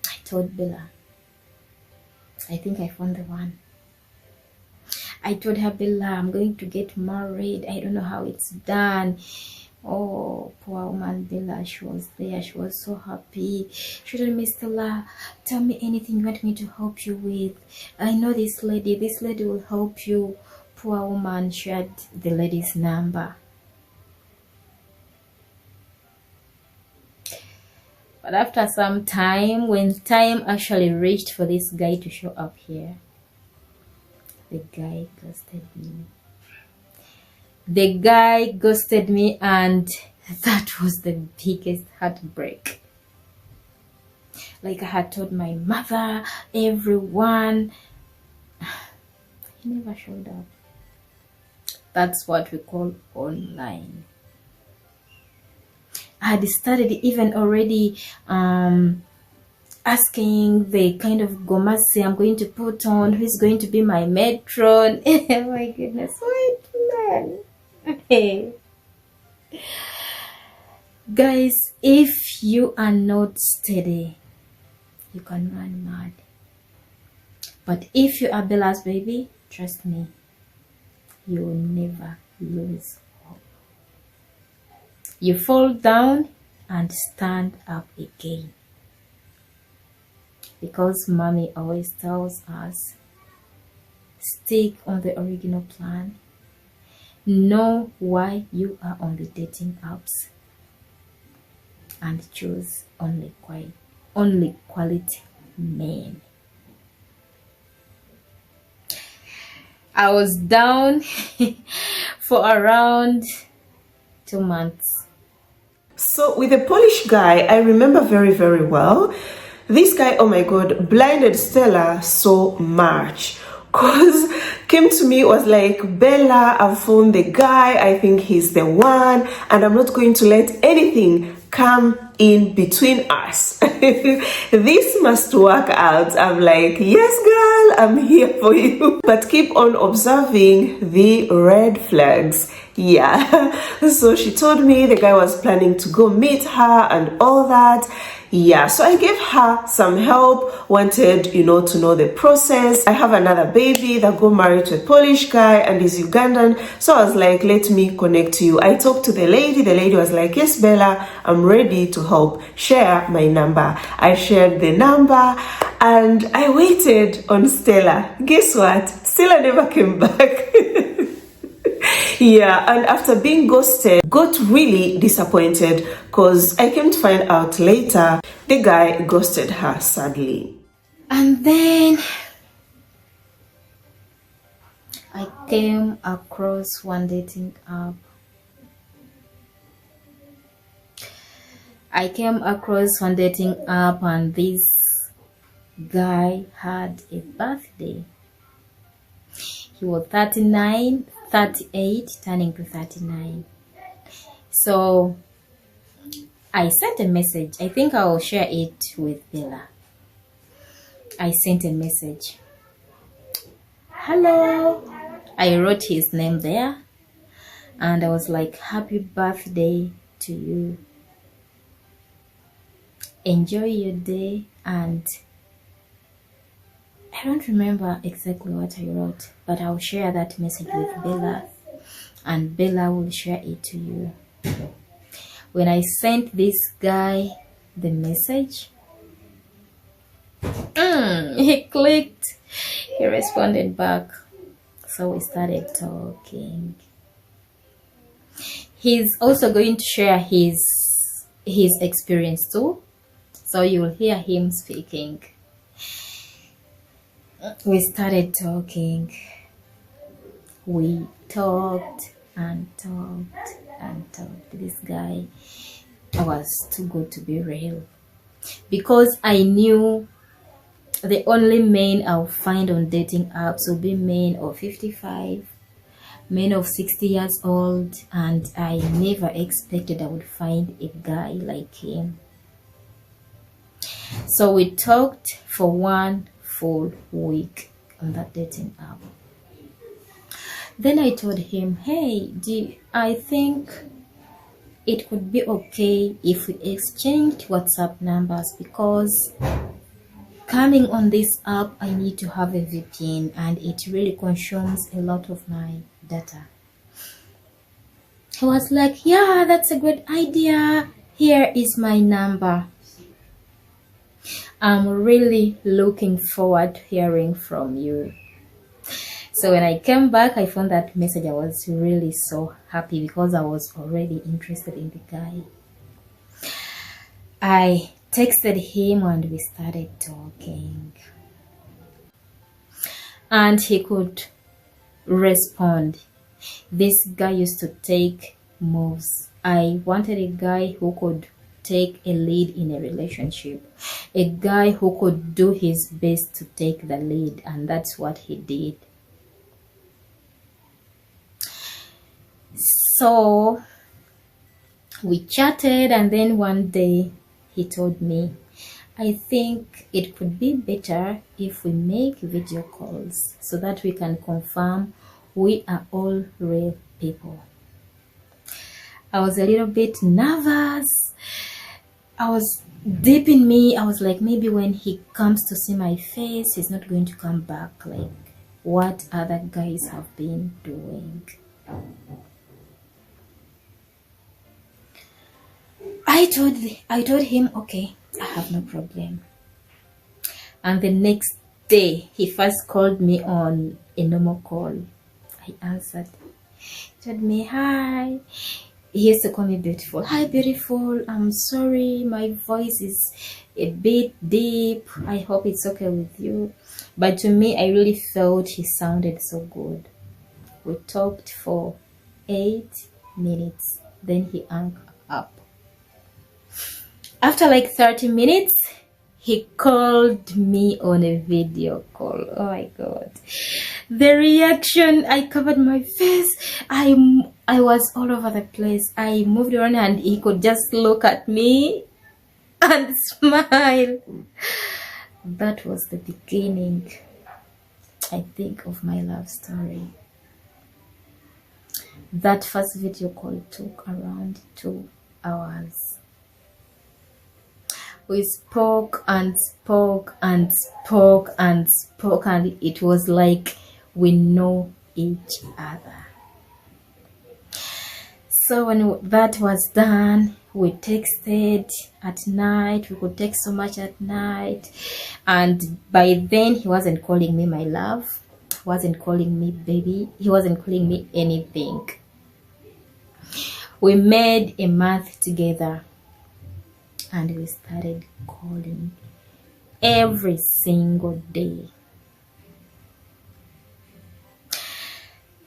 I told Bella, I think I found the one. I told her, Bella, I'm going to get married. I don't know how it's done. Oh, poor woman Bella, she was there. She was so happy. She told me, Stellah, tell me anything you want me to help you with. I know this lady. This lady will help you. Poor woman shared the lady's number. But after some time, when time actually reached for this guy to show up here, the guy ghosted me. The guy ghosted me, and that was the biggest heartbreak. Like I had told my mother, everyone. He never showed up. That's what we call online. I had started even already asking the kind of gomasi I'm going to put on, who's going to be my matron. Oh my goodness, white man. Hey. Guys, if you are not steady, you can run mad. But if you are Bella's baby, trust me, you will never lose hope. You fall down and stand up again. Because mommy always tells us, stick on the original plan. Know why you are on the dating apps. And choose only quality men. I was down for around 2 months. So with the Polish guy, I remember very, very well. This guy, oh my God, blinded Stellah so much. Cause came to me, was like, Bella, I've found the guy, I think he's the one, and I'm not going to let anything come in between us. This must work out. I'm like, yes girl, I'm here for you. But keep on observing the red flags. Yeah. So she told me the guy was planning to go meet her and all that. Yeah, so I gave her some help, wanted, to know the process. I have another baby that got married to a Polish guy and is Ugandan. So I was like, let me connect you. I talked to the lady. The lady was like, yes, Bella, I'm ready to help. Share my number. I shared the number and I waited on Stellah. Guess what? Stellah never came back. Yeah, and after being ghosted, got really disappointed because I came to find out later the guy ghosted her sadly. And then I came across one dating app. And this guy had a birthday. He was 38, turning to 39. So I sent a message. I think I will share it with Bella. I sent a message. Hello. I wrote his name there. And I was like, happy birthday to you. Enjoy your day. And I don't remember exactly what I wrote, but I'll share that message with Bella and Bella will share it to you. When I sent this guy the message, he clicked, he responded back. So we started talking. He's also going to share his experience too. So you will hear him speaking. We started talking. We talked and talked and talked. This guy was too good to be real. Because I knew the only men I'll find on dating apps will be men of 55, men of 60 years old, and I never expected I would find a guy like him. So we talked for 1 full week on that dating app. Then I told him, hey, I think it would be okay if we exchanged WhatsApp numbers, because coming on this app I need to have a VPN and it really consumes a lot of my data. He was like, yeah, that's a good idea. Here is my number. I'm really looking forward to hearing from you. So when I came back, I found that message. I was really so happy because I was already interested in the guy. I texted him and we started talking. And he could respond. This guy used to take moves. I wanted a guy who could take a lead in a relationship, a guy who could do his best to take the lead, and that's what he did. So we chatted, and then one day he told me, I think it could be better if we make video calls so that we can confirm we are all real people. I was a little bit nervous. I was deep in me. I was like, maybe when he comes to see my face, he's not going to come back like what other guys have been doing. I told him, okay, I have no problem. And the next day, he first called me on a normal call. I answered. He told me, hi. He used to call me beautiful. Hi, beautiful. I'm sorry, my voice is a bit deep. I hope it's okay with you. But to me, I really felt he sounded so good. We talked for 8 minutes. Then he hung up. After like 30 minutes, he called me on a video call. Oh my God. The reaction, I covered my face. I was all over the place. I moved around and he could just look at me and smile. That was the beginning, I think, of my love story. That first video call took around 2 hours. We spoke and spoke and spoke and spoke, and it was like we know each other. So when that was done, we texted at night. We could text so much at night, and by then he wasn't calling me my love, he wasn't calling me baby, he wasn't calling me anything. We made a month together and we started calling every single day.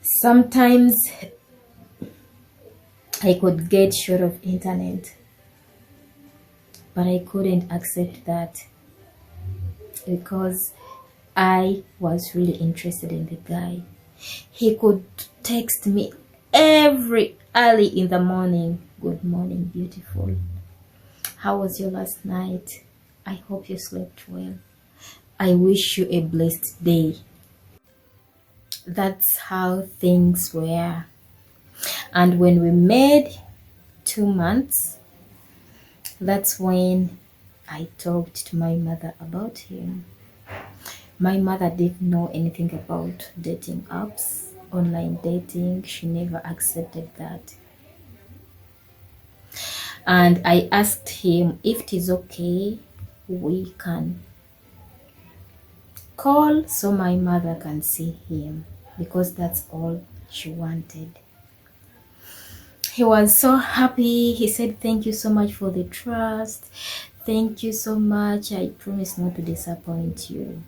Sometimes I could get short of internet, but I couldn't accept that because I was really interested in the guy. He could text me every early in the morning. Good morning, beautiful. How was your last night? I hope you slept well. I wish you a blessed day. That's how things were. And when we made 2 months, that's when I talked to my mother about him. My mother didn't know anything about dating apps, online dating. She never accepted that. And I asked him if it is okay, we can call so my mother can see him, because that's all she wanted. He was so happy. He said, thank you so much for the trust. Thank you so much. I promise not to disappoint you.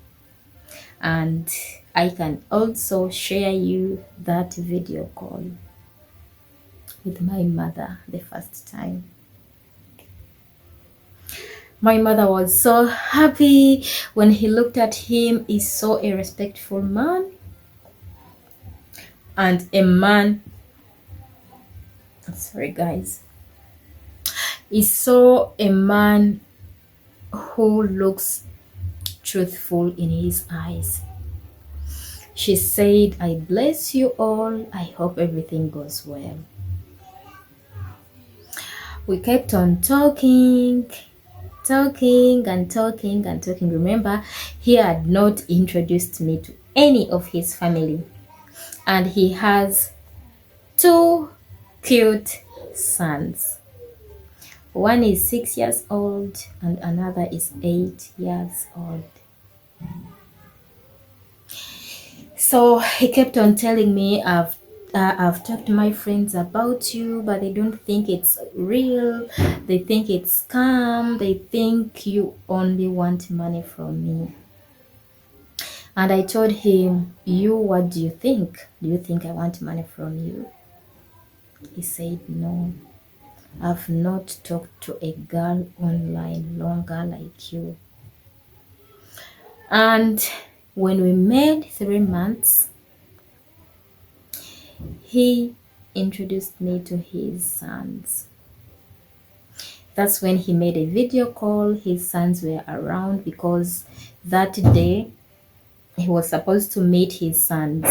And I can also share you that video call with my mother the first time. My mother was so happy when he looked at him. He saw a respectful man and a man. Sorry, guys. He saw a man who looks truthful in his eyes. She said, I bless you all. I hope everything goes well. We kept on talking and talking and talking. Remember, he had not introduced me to any of his family, and he has 2 cute sons. One is 6 years old and another is 8 years old. So he kept on telling me, I've talked to my friends about you, but they don't think it's real. They think it's scam. They think you only want money from me. And I told him, what do you think? Do you think I want money from you? He said, no. I've not talked to a girl online longer like you. And when we made 3 months, he introduced me to his sons. That's when he made a video call. His sons were around because that day he was supposed to meet his sons.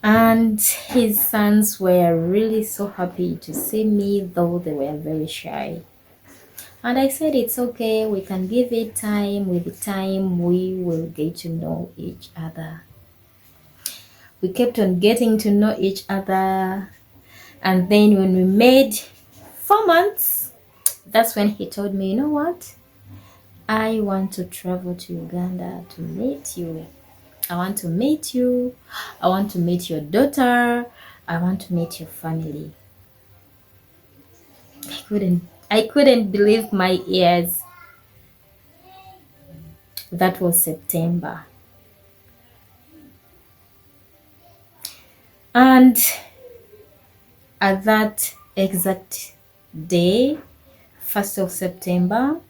And his sons were really so happy to see me, though they were very shy. And I said, it's okay, we can give it time. With time, we will get to know each other. We kept on getting to know each other. And then when we made 4 months, that's when he told me, you know what? I want to travel to Uganda to meet you. I want to meet you. I want to meet your daughter. I want to meet your family. I couldn't believe my ears. That was September. And at that exact day, 1st of September,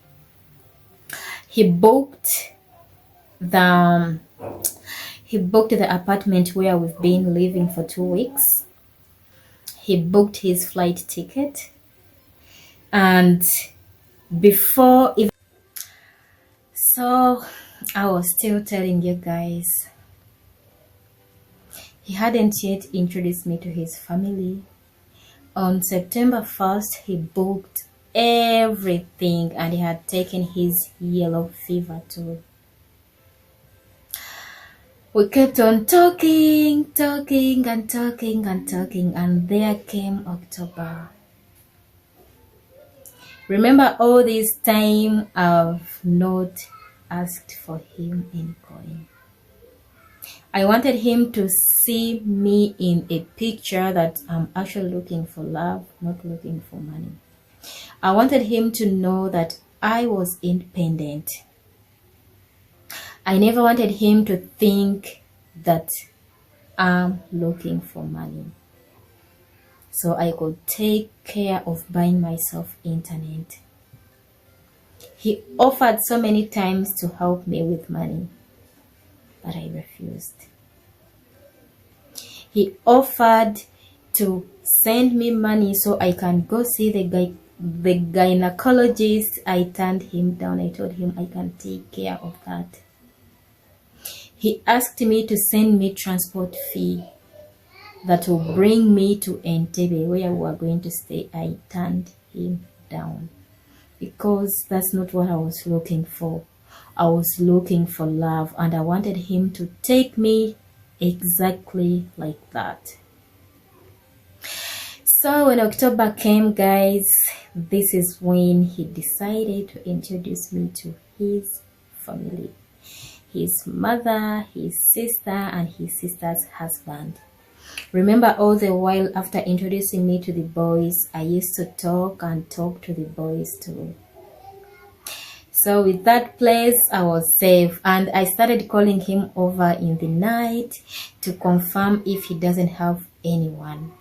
he booked the apartment where we've been living for 2 weeks. He booked his flight ticket, and before even, so I was still telling you guys, he hadn't yet introduced me to his family. On September 1st, he booked everything, and he had taken his yellow fever too. We kept on talking, and there came October. Remember, all this time I've not asked for him any coin. I wanted him to see me in a picture that I'm actually looking for love, not looking for money. I wanted him to know that I was independent. I never wanted him to think that I'm looking for money, so I could take care of buying myself internet. He offered so many times to help me with money, but I refused. He offered to send me money so I can go see the gynecologist. I turned him down. I told him I can take care of that. He asked me to send me transport fee that will bring me to Entebbe, where we are going to stay. I turned him down because that's not what I was looking for. I was looking for love, and I wanted him to take me exactly like that. So when October came, guys, this is when he decided to introduce me to his family. His mother, his sister, and his sister's husband. Remember, all the while after introducing me to the boys, I used to talk to the boys too. So with that place, I was safe, and I started calling him over in the night to confirm if he doesn't have anyone.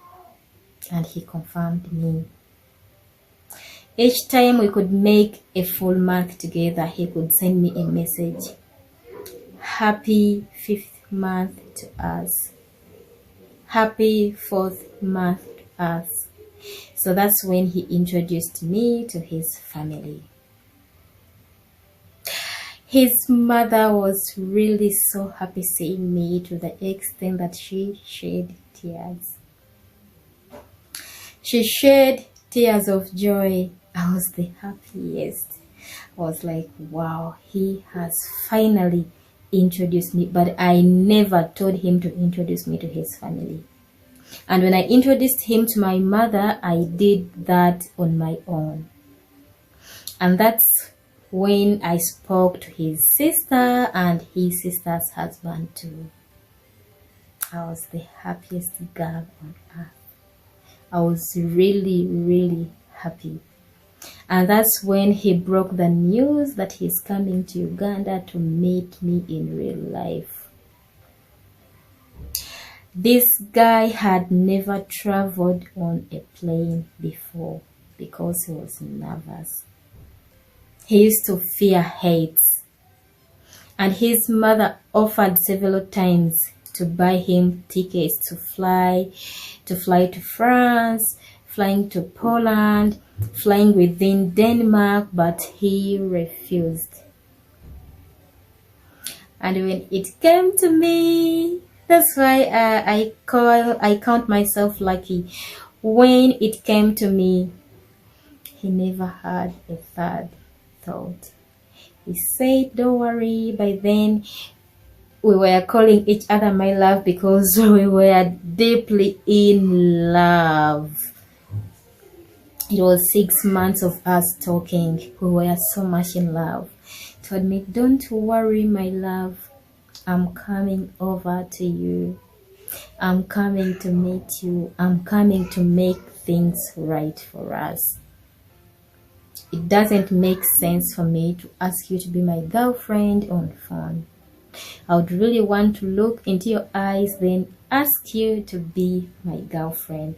And he confirmed me. Each time we could make a full month together, he could send me a message. Happy 5th month to us. Happy 4th month to us. So that's when he introduced me to his family. His mother was really so happy seeing me, to the extent that she shed tears. She shed tears of joy. I was the happiest. I was like, wow, he has finally introduced me. But I never told him to introduce me to his family. And when I introduced him to my mother, I did that on my own. And that's when I spoke to his sister and his sister's husband too. I was the happiest girl on earth. I was really, really happy. And that's when he broke the news that he's coming to Uganda to meet me in real life. This guy had never traveled on a plane before because he was nervous. He used to fear heights. And his mother offered several times to buy him tickets to fly to France, flying to Poland, flying within Denmark, but he refused. And when it came to me, That's why I count myself lucky. When it came to me, he never had a third thought. He said, "Don't worry." By then, we were calling each other my love because we were deeply in love. It was 6 months of us talking. We were so much in love. He told me, "Don't worry, my love. I'm coming over to you. I'm coming to meet you. I'm coming to make things right for us. It doesn't make sense for me to ask you to be my girlfriend on the phone. I would really want to look into your eyes, then ask you to be my girlfriend."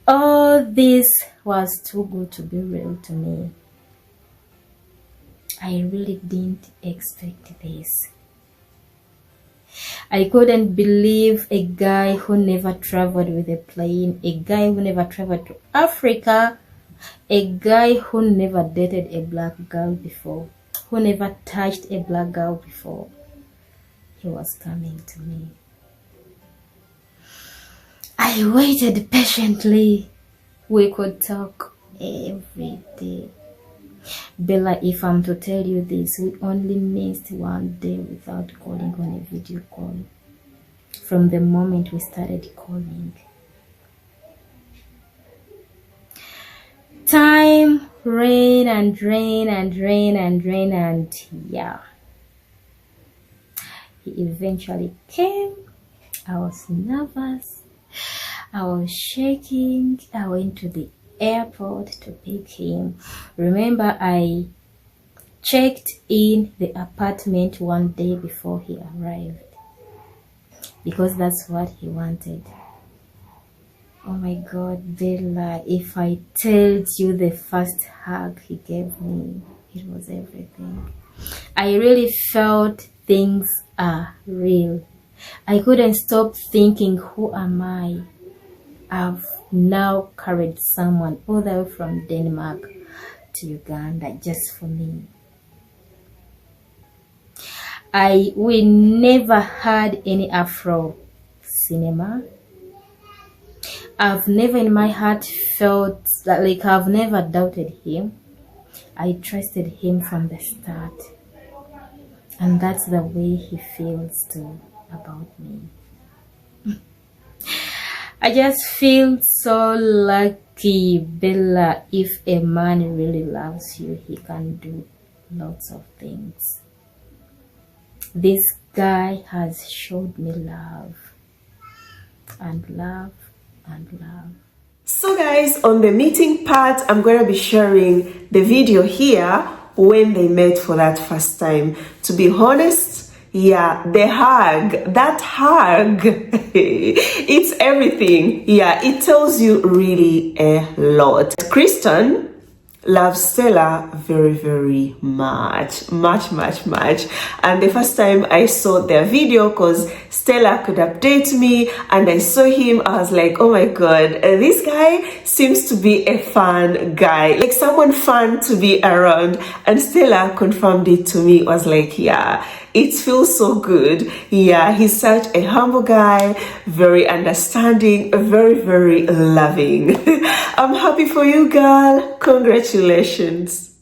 All this was too good to be real to me. I really didn't expect this. I couldn't believe a guy who never traveled with a plane, a guy who never traveled to Africa, a guy who never dated a black girl before, who never touched a black girl before. He was coming to me. I waited patiently. We could talk every day. Bella, if I'm to tell you this, we only missed one day without calling on a video call. From the moment we started calling. Time ran and ran and ran and ran, and yeah. He eventually came. I was nervous. I was shaking. I went to the airport to pick him. Remember, I checked in the apartment one day before he arrived because that's what he wanted. Oh my God, Bella, if I told you the first hug he gave me, it was everything. I really felt things are real. I couldn't stop thinking, who am I? I've now carried someone all the way from Denmark to Uganda just for me. We never had any Afro cinema. I've never in my heart felt like I've never doubted him. I trusted him from the start. And that's the way he feels too about me. I just feel so lucky, Bella. If a man really loves you, he can do lots of things. This guy has showed me love and love and love. So guys, on the meeting part, I'm going to be sharing the video here when they met for that first time. To be honest, yeah, the hug, that hug, it's everything. Yeah, it tells you really a lot. Kristen loves Stellah very, very much. And the first time I saw their video, because Stellah could update me, and I saw him, I was like, oh my God, this guy seems to be a fun guy, like someone fun to be around. And Stellah confirmed it to me. I was like, yeah, it feels so good. Yeah, he's such a humble guy, very understanding, very, very loving. I'm happy for you, girl. Congratulations.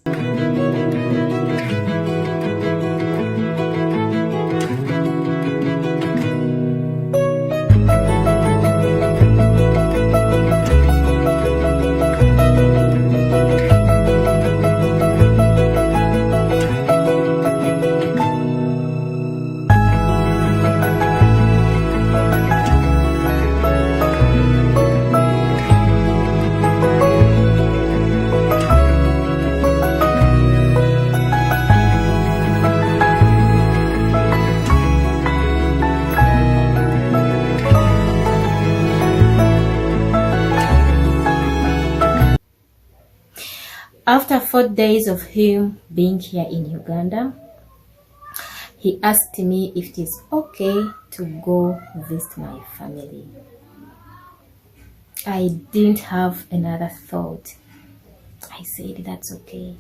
After 4 days of him being here in Uganda, he asked me if it is okay to go visit my family. I didn't have another thought. I said, that's okay.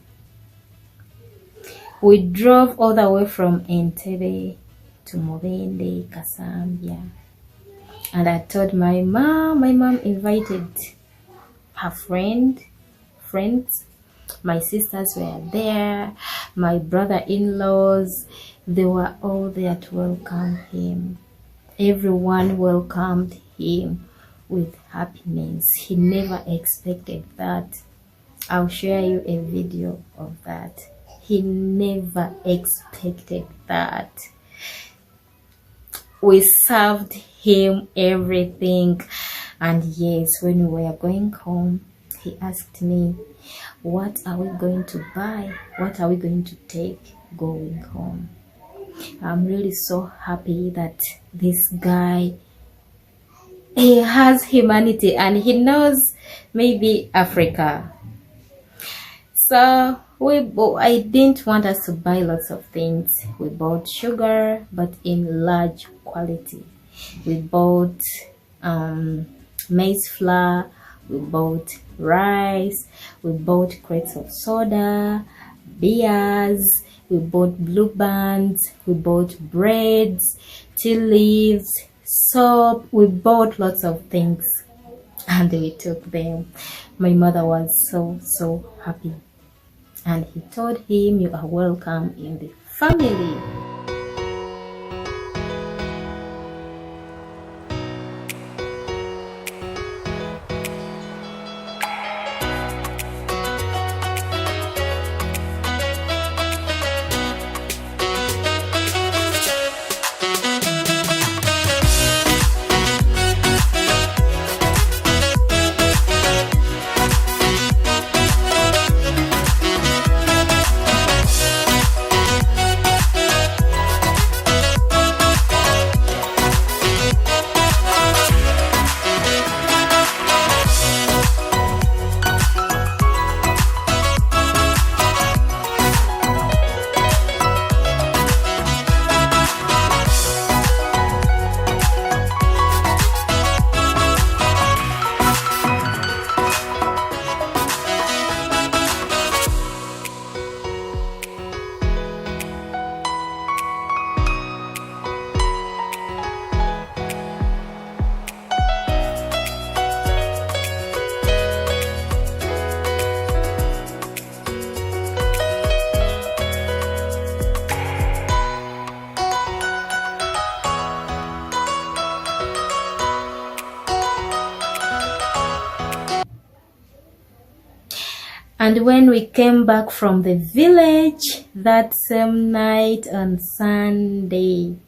We drove all the way from Entebbe to Mubende, Kasambia. And I told my mom invited her friends. My sisters were there, my brother-in-laws, they were all there to welcome him. Everyone welcomed him with happiness. He never expected that. I'll share you a video of that. He never expected that. We served him everything. And yes, when we were going home, he asked me, what are we going to buy? What are we going to take going home? I'm really so happy that this guy, he has humanity and he knows maybe Africa. So I didn't want us to buy lots of things. We bought sugar, but in large quality. We bought maize flour, we bought rice, we bought crates of soda, beers, we bought blue bands, we bought breads, tea leaves, soap. We bought lots of things and we took them. My mother was so happy, and he told him, you are welcome in the family. And when we came back from the village that same night on Sunday,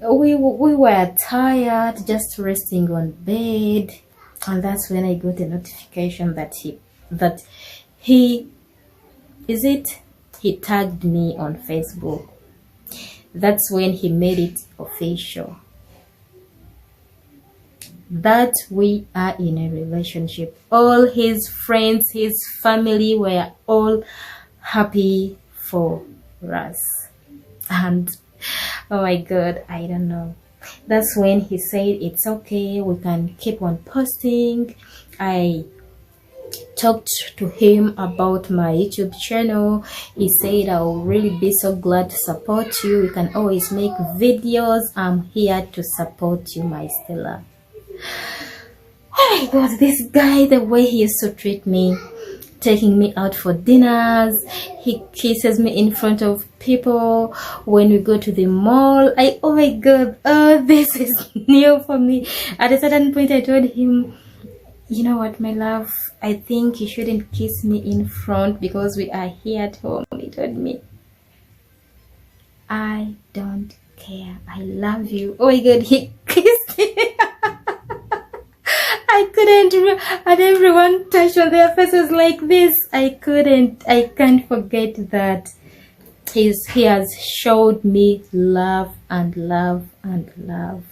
we were tired, just resting on bed, and that's when I got a notification that he tagged me on Facebook. That's when he made it official that we are in a relationship. All his friends, his family were all happy for us. And oh my God, I don't know. That's when he said it's okay, we can keep on posting. I talked to him about my YouTube channel. He said, I'll really be so glad to support you. You can always make videos. I'm here to support you, my Stellah. Oh my God, this guy, the way he used to treat me, taking me out for dinners, he kisses me in front of people when we go to the mall. Oh my God, this is new for me. At a certain point I told him, you know what, my love, I think you shouldn't kiss me in front because we are here at home. He told me, I don't care, I love you. Oh my God, he kissed me. I couldn't, and everyone touched on their faces like this. I can't forget that he has showed me love and love and love.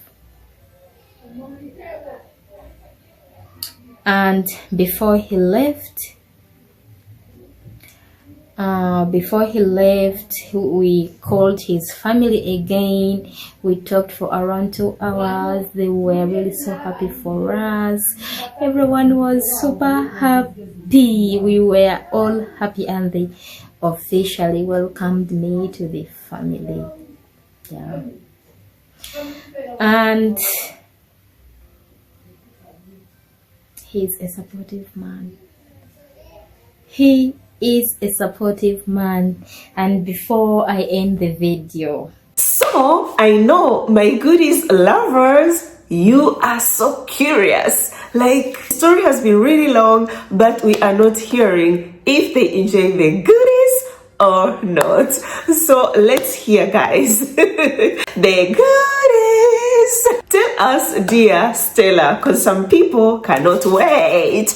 And before he left, we called his family again. We talked for around 2 hours. They were really so happy for us. Everyone was super happy. We were all happy, and they officially welcomed me to the family. Yeah. And he's a supportive man. He is a supportive man. And before I end the video, so I know my goodies lovers, you are so curious. Like, the story has been really long, but we are not hearing if they enjoy the goodies or not. So let's hear, guys. The goodies. Tell us, dear Stellah, because some people cannot wait.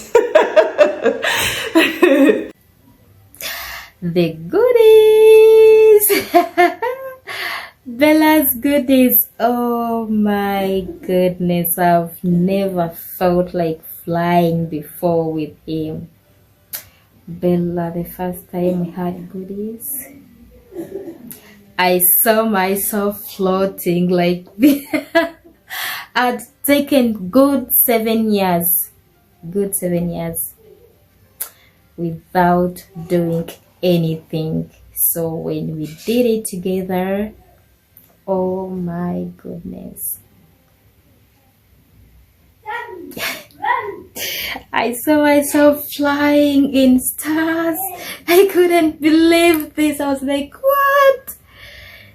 the goodies. Bella's goodies. Oh my goodness, I've never felt like flying before with him. Bella, the first time we had goodies, I saw myself floating like this. I'd taken good 7 years without doing anything. So when we did it together, oh my goodness. I saw myself flying in stars. I couldn't believe this. I was like, what?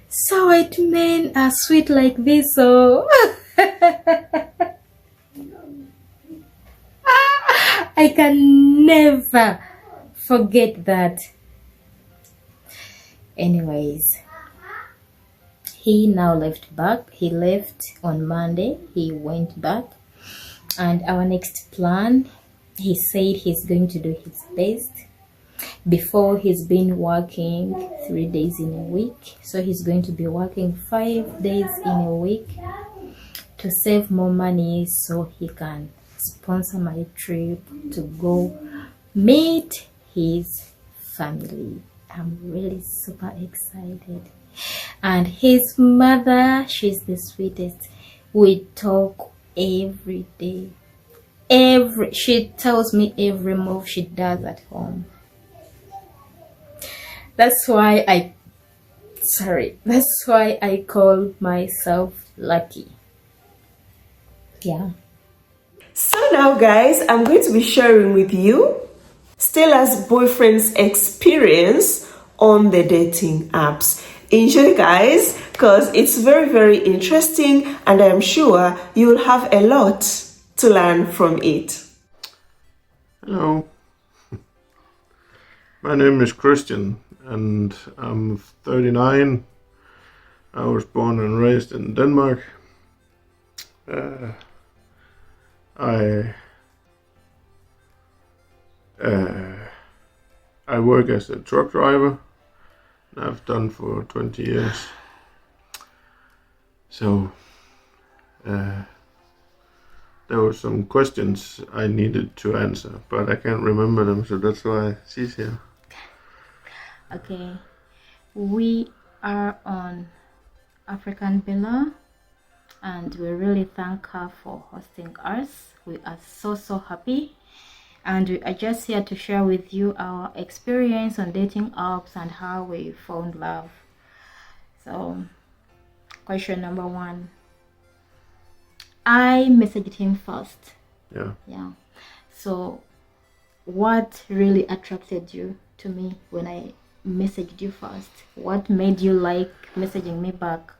So white men are sweet like this, so I can never forget that. Anyways, he now left back. He left on Monday. He went back. And our next plan, he said he's going to do his best. Before, he's been working 3 days in a week. So he's going to be working 5 days in a week to save more money so he can sponsor my trip to go meet his family. I'm really super excited. And his mother, she's the sweetest. We talk every day. She tells me every move she does at home. That's why I call myself lucky. Yeah. So now, guys, I'm going to be sharing with you Stellah's boyfriend's experience on the dating apps. Enjoy, guys, because it's very, very interesting, and I'm sure you'll have a lot to learn from it. Hello, my name is Christian and I'm 39. I was born and raised in Denmark. I work as a truck driver, and I've done for 20 years. So there were some questions I needed to answer, but I can't remember them, so that's why she's here. Okay, we are on African Bella, and we really thank her for hosting us. We are so happy, and we are just here to share with you our experience on dating apps and how we found love. So, question number 1. I messaged him first. Yeah. So, what really attracted you to me when I messaged you first? What made you like messaging me back?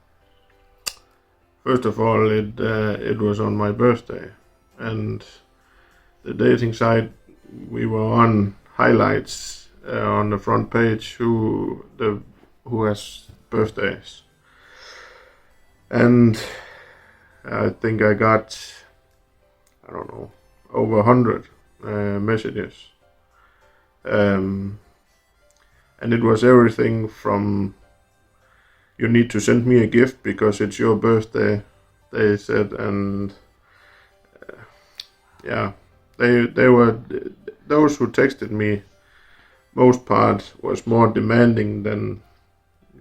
First of all, it was on my birthday, and the dating site we were on highlights on the front page who has birthdays, and I think I got, I don't know, over 100 messages, and it was everything from, you need to send me a gift because it's your birthday, they said, and yeah, they were, those who texted me, most part was more demanding than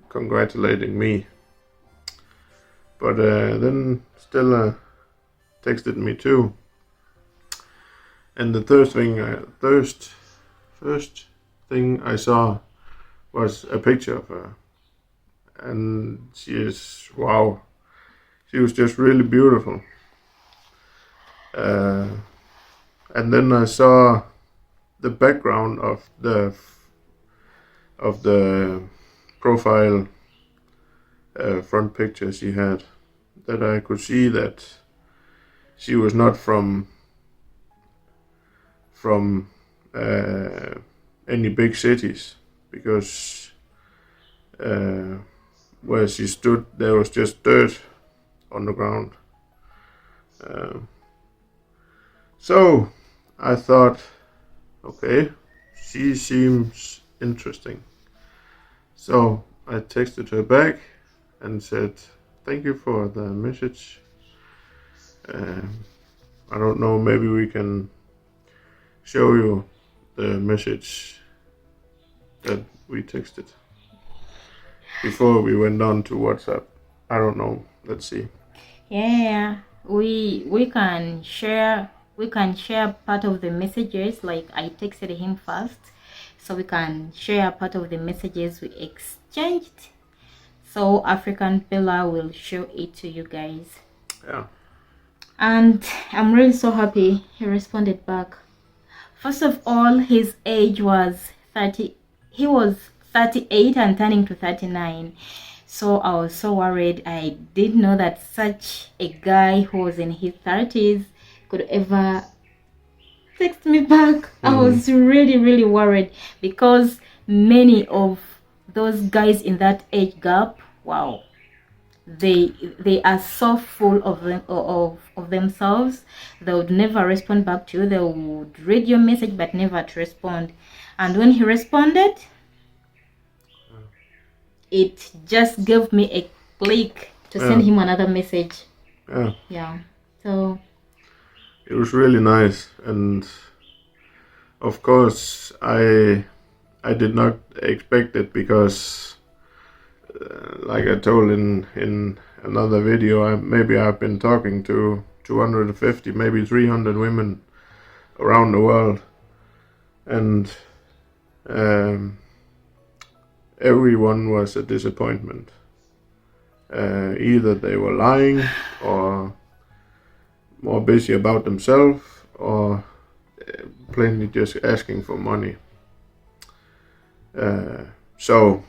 congratulating me. But then Stellah texted me too, and the first thing I saw was a picture of her, and she is, wow, she was just really beautiful. and then I saw the background of the profile front picture she had, that I could see that she was not from any big cities, because where she stood there was just dirt on the ground. So I thought, okay, she seems interesting. So I texted her back and said, thank you for the message. I don't know, maybe we can show you the message that we texted before we went on to WhatsApp. I don't know. Let's see. Yeah, we can share part of the messages. Like, I texted him first, so we can share part of the messages we exchanged. So African Pillar will show it to you guys. Yeah. And I'm really so happy he responded back. First of all, his age was 30. He was 38 and turning to 39. So I was so worried. I didn't know that such a guy who was in his 30s could ever text me back. I was really, really worried, because many of those guys in that age gap, wow, they are so full of themselves. They would never respond back to you. They would read your message but never to respond. And when he responded, it just gave me a click to send him another message. Yeah. So it was really nice, and of course I did not expect it, because like I told in another video, maybe I've been talking to 250, maybe 300 women around the world, and everyone was a disappointment. Either they were lying, or more busy about themselves, or plainly just asking for money. So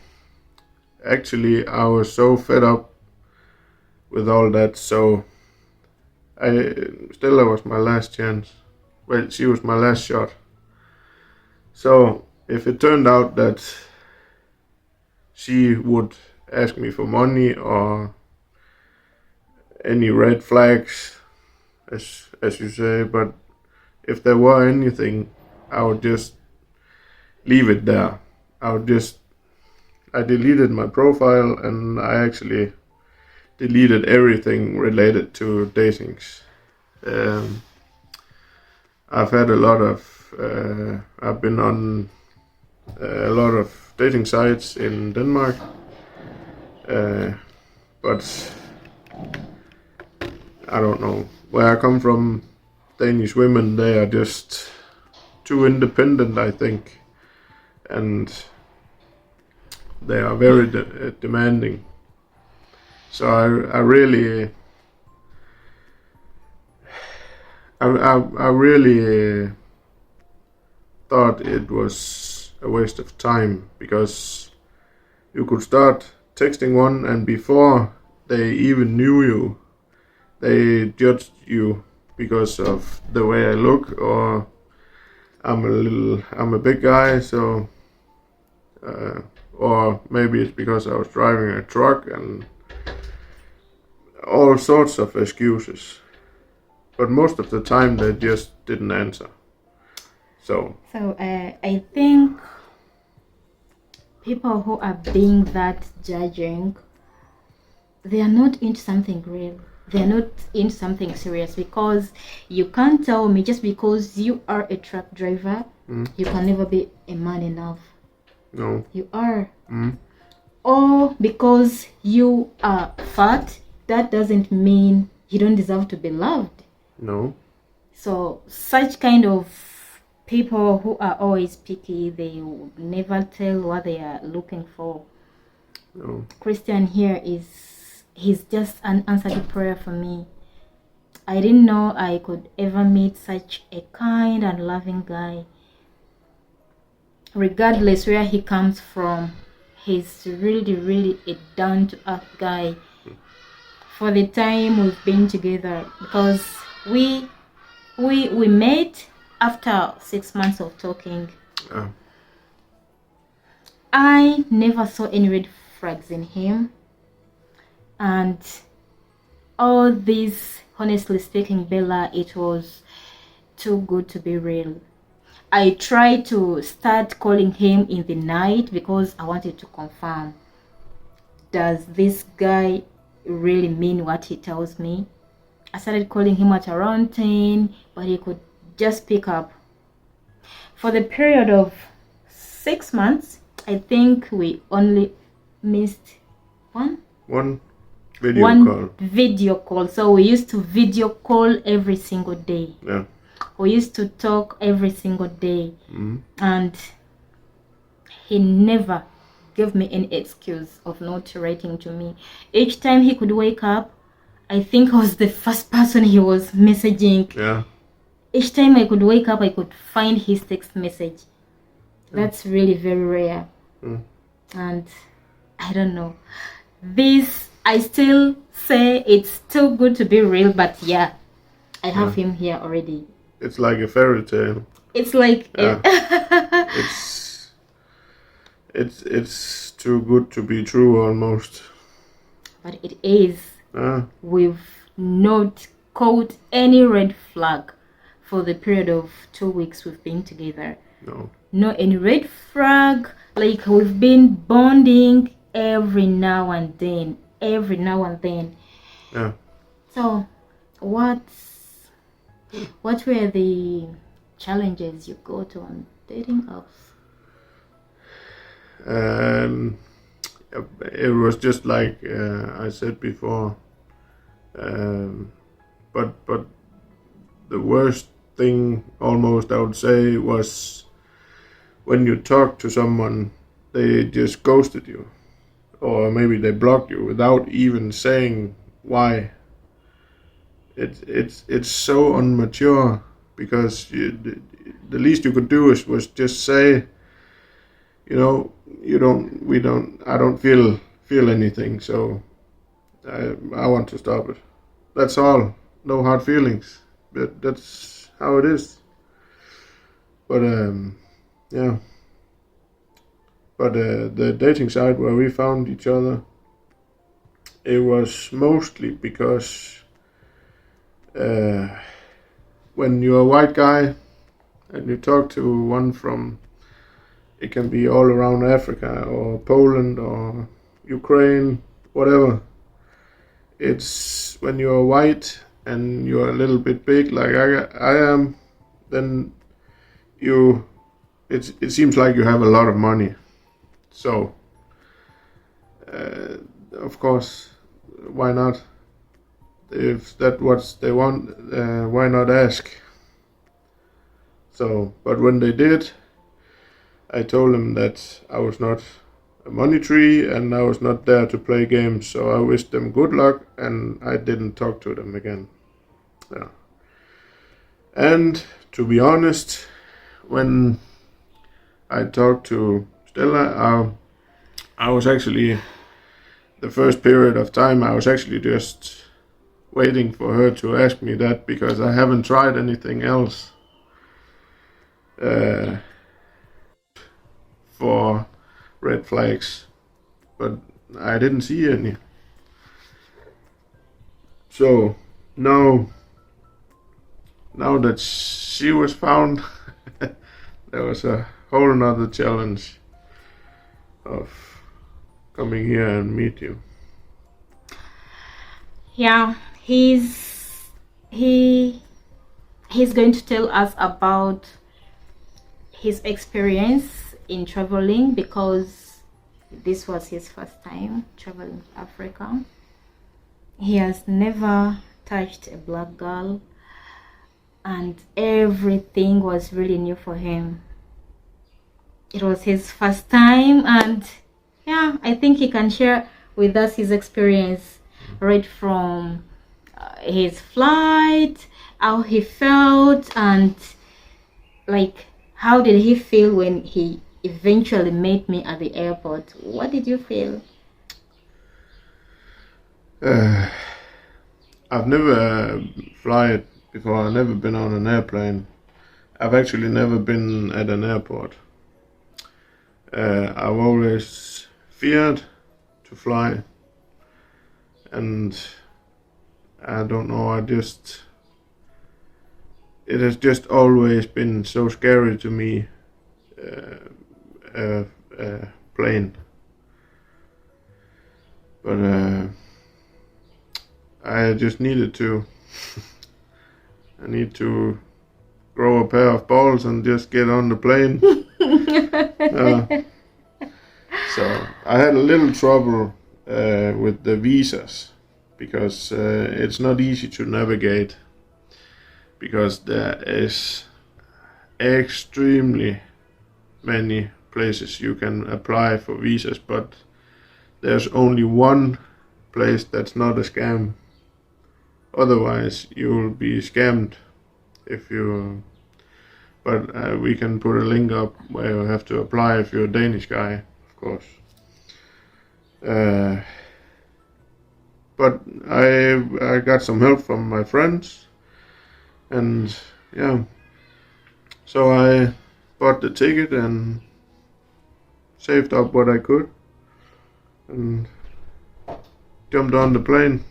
actually I was so fed up with all that, so Stellah was my last chance. Well, she was my last shot. So if it turned out that she would ask me for money, or any red flags, as you say, but if there were anything, I would just leave it there. I deleted my profile, and I actually deleted everything related to datings. I've had a lot of, I've been on a lot of dating sites in Denmark, but I don't know, where I come from, Danish women, they are just too independent, I think, and they are very demanding. So I really thought it was a waste of time, because you could start texting one, and before they even knew you, they judged you because of the way I look, or I'm a big guy, so or maybe it's because I was driving a truck, and all sorts of excuses. But most of the time they just didn't answer. So I think people who are being that judging, they are not into something real. They are not into something serious, because you can't tell me just because you are a truck driver, you can never be a man enough. no. You are. Or because you are fat, that doesn't mean you don't deserve to be loved. No. So such kind of people who are always picky, they would never tell what they are looking for. No. Christian here he's just an answered prayer for me. I didn't know I could ever meet such a kind and loving guy. Regardless where he comes from, he's really a down-to-earth guy for the time we've been together, because we met after 6 months of talking. Yeah. I never saw any red flags in him, and all this, honestly speaking, Bella, it was too good to be real. I tried to start calling him in the night because I wanted to confirm, does this guy really mean what he tells me? I started calling him at around 10, but he could just pick up. For the period of 6 months, I think we only missed one video call. So we used to video call every single day. Yeah. We used to talk every single day. And he never gave me any excuse of not writing to me. Each time he could wake up, I think I was the first person he was messaging. Yeah. Each time I could wake up, I could find his text message. That's really very rare. And I don't know. This, I still say it's too good to be real, but yeah, I have him here already. It's like a fairy tale. It's like it's too good to be true almost. But it is. We've not caught any red flag for the period of 2 weeks we've been together. No any red flag. Like, we've been bonding every now and then. Yeah. So what were the challenges you got on dating apps? It was just like I said before, but the worst thing, almost, I would say, was when you talk to someone, they just ghosted you, or maybe they blocked you without even saying why. It's so immature, because the least you could do was just say, I don't feel anything, so I want to stop it. That's all. No hard feelings. But that's how it is. But yeah. But the dating site where we found each other, it was mostly because when you're a white guy and you talk to one from, it can be all around Africa or Poland or Ukraine, whatever. It's when you're white and you're a little bit big like I am, then it seems like you have a lot of money. So, of course, why not? If that's what they want, why not ask? So, but when they did, I told them that I was not a money tree and I was not there to play games. So I wished them good luck and I didn't talk to them again. Yeah. And to be honest, when I talked to Stellah, I was actually, the first period of time, I was actually just waiting for her to ask me that, because I haven't tried anything else for red flags, but I didn't see any. So now that she was found, there was a whole nother challenge of coming here and meet you. Yeah, he's going to tell us about his experience in traveling, because this was his first time traveling to Africa. He has never touched a black girl, and everything was really new for him. It was his first time, and yeah, I think he can share with us his experience, right from his flight, how he felt, and like how did he feel when he eventually met me at the airport? What did you feel? I've never fly before. I've never been on an airplane. I've actually never been at an airport. I've always feared to fly, and I don't know, it has just always been so scary to me, plane. But I just needed to. I need to grow a pair of balls and just get on the plane. So I had a little trouble with the visas, because it's not easy to navigate, because there is extremely many places you can apply for visas, but there's only one place that's not a scam. Otherwise you'll be scammed if you. But we can put a link up where you have to apply if you're a Danish guy, of course. But I got some help from my friends, and yeah, so I bought the ticket and saved up what I could and jumped on the plane.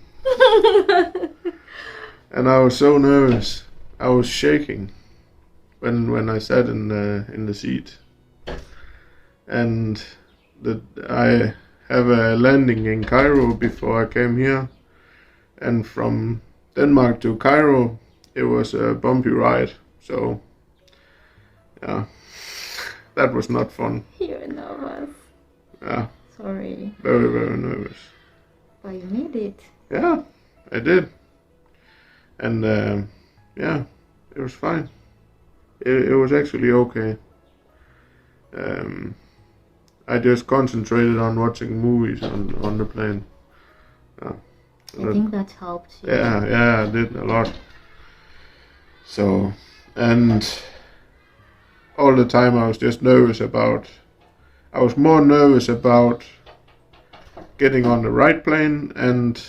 And I was so nervous. I was shaking when I sat in the seat. And I have a landing in Cairo before I came here, and from Denmark to Cairo it was a bumpy ride. So yeah, that was not fun. You're nervous. Yeah. Sorry. Very, very nervous. But you made it. Yeah, I did. And yeah, it was fine. It was actually okay. I just concentrated on watching movies on the plane. Yeah. I think that helped you. Yeah, I did a lot. So, and all the time I was just nervous about. I was more nervous about getting on the right plane and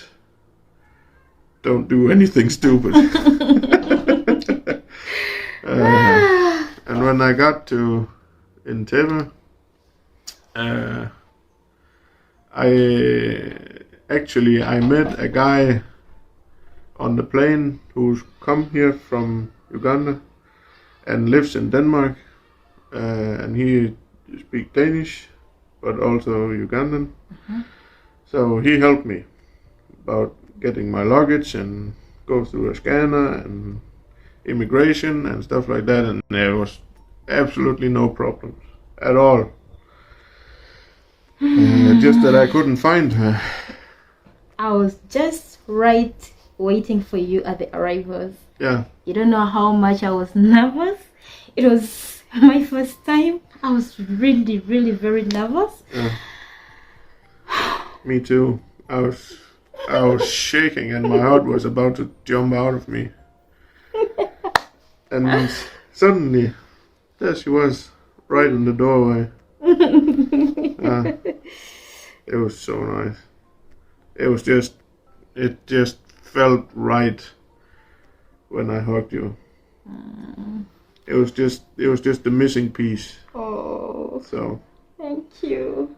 don't do anything stupid. And when I got to Entebbe, I met a guy on the plane who's come here from Uganda and lives in Denmark, and he speaks Danish but also Ugandan. So he helped me about getting my luggage and go through a scanner and immigration and stuff like that, and there was absolutely no problems at all. Just that I couldn't find her. I was just right waiting for you at the arrivals. Yeah. You don't know how much I was nervous. It was my first time. I was really, really very nervous. Yeah. Me too. I was shaking and my heart was about to jump out of me. And suddenly, there she was, right in the doorway. It was so nice. It just felt right when I hugged you. It was just the missing piece. Oh, so thank you.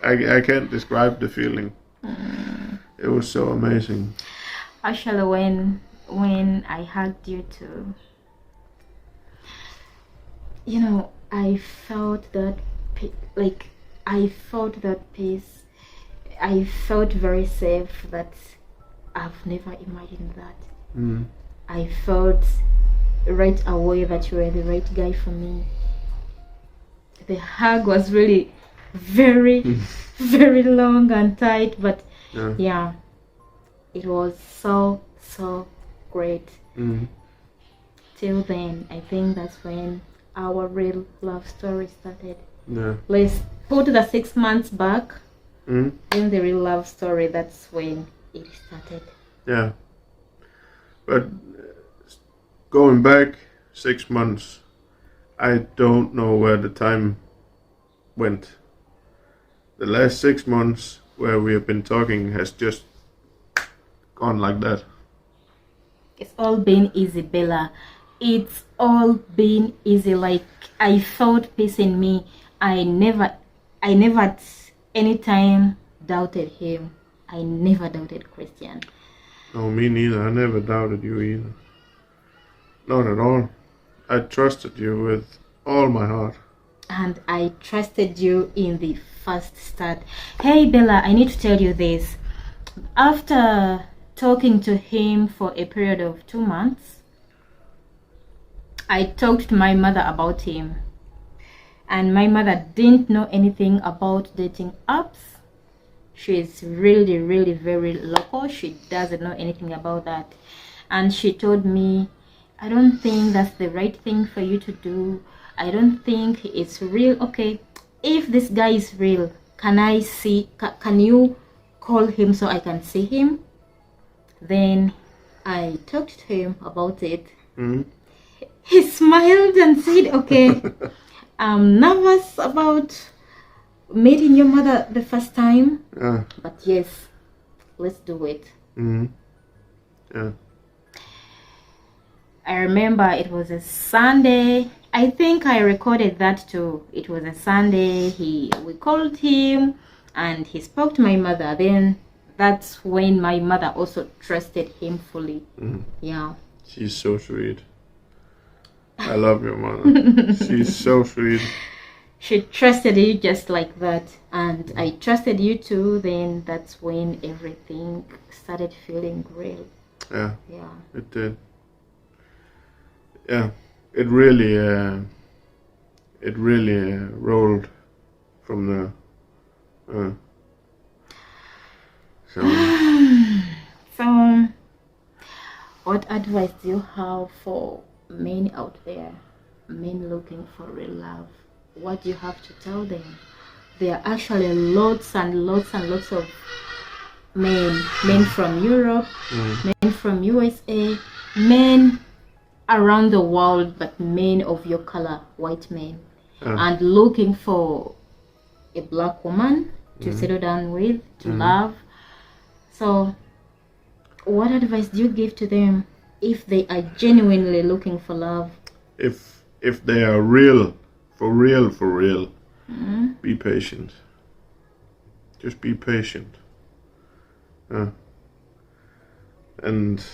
I can't describe the feeling. It was so amazing. Actually, when I hugged you too, I felt that peace. I felt very safe. That I've never imagined that. I felt right away that you were the right guy for me. The hug was really very, very long and tight, but yeah, it was so great. Till then, I think that's when our real love story started. Let's put the 6 months back. Then the real love story, that's when it started. Yeah. But going back 6 months, I don't know where the time went. The last 6 months where we have been talking has just gone like that. It's all been easy, Bella. It's all been easy. Like, I felt peace in me. I never at any time doubted him. I never doubted Christian. No, me neither. I never doubted you either. Not at all. I trusted you with all my heart. And I trusted you in the first start. Hey, Bella, I need to tell you this. After talking to him for a period of 2 months, I talked to my mother about him. And my mother didn't know anything about dating apps. She's really, really very local. She doesn't know anything about that. And she told me, I don't think that's the right thing for you to do. I don't think it's real. Okay, if this guy is real, can I see, can you call him so I can see him? Then I talked to him about it. He smiled and said, okay, I'm nervous about meeting your mother the first time, but yes, let's do it. Yeah. I remember it was a Sunday. I think I recorded that too. It was a Sunday. We called him and he spoke to my mother. Then that's when my mother also trusted him fully. Yeah. She's so sweet. I love your mother. She's so sweet. She trusted you just like that, and I trusted you too. Then that's when everything started feeling real. Yeah. Yeah. It did. Yeah. It really rolled from the. So, what advice do you have for men out there, men looking for real love? What do you have to tell them? There are actually lots and lots and lots of men from Europe, men from USA, men around the world, but men of your color, white men, and looking for a black woman to settle down with, to love. So, what advice do you give to them if they are genuinely looking for love? If they are real, for real, be patient. Just be patient. And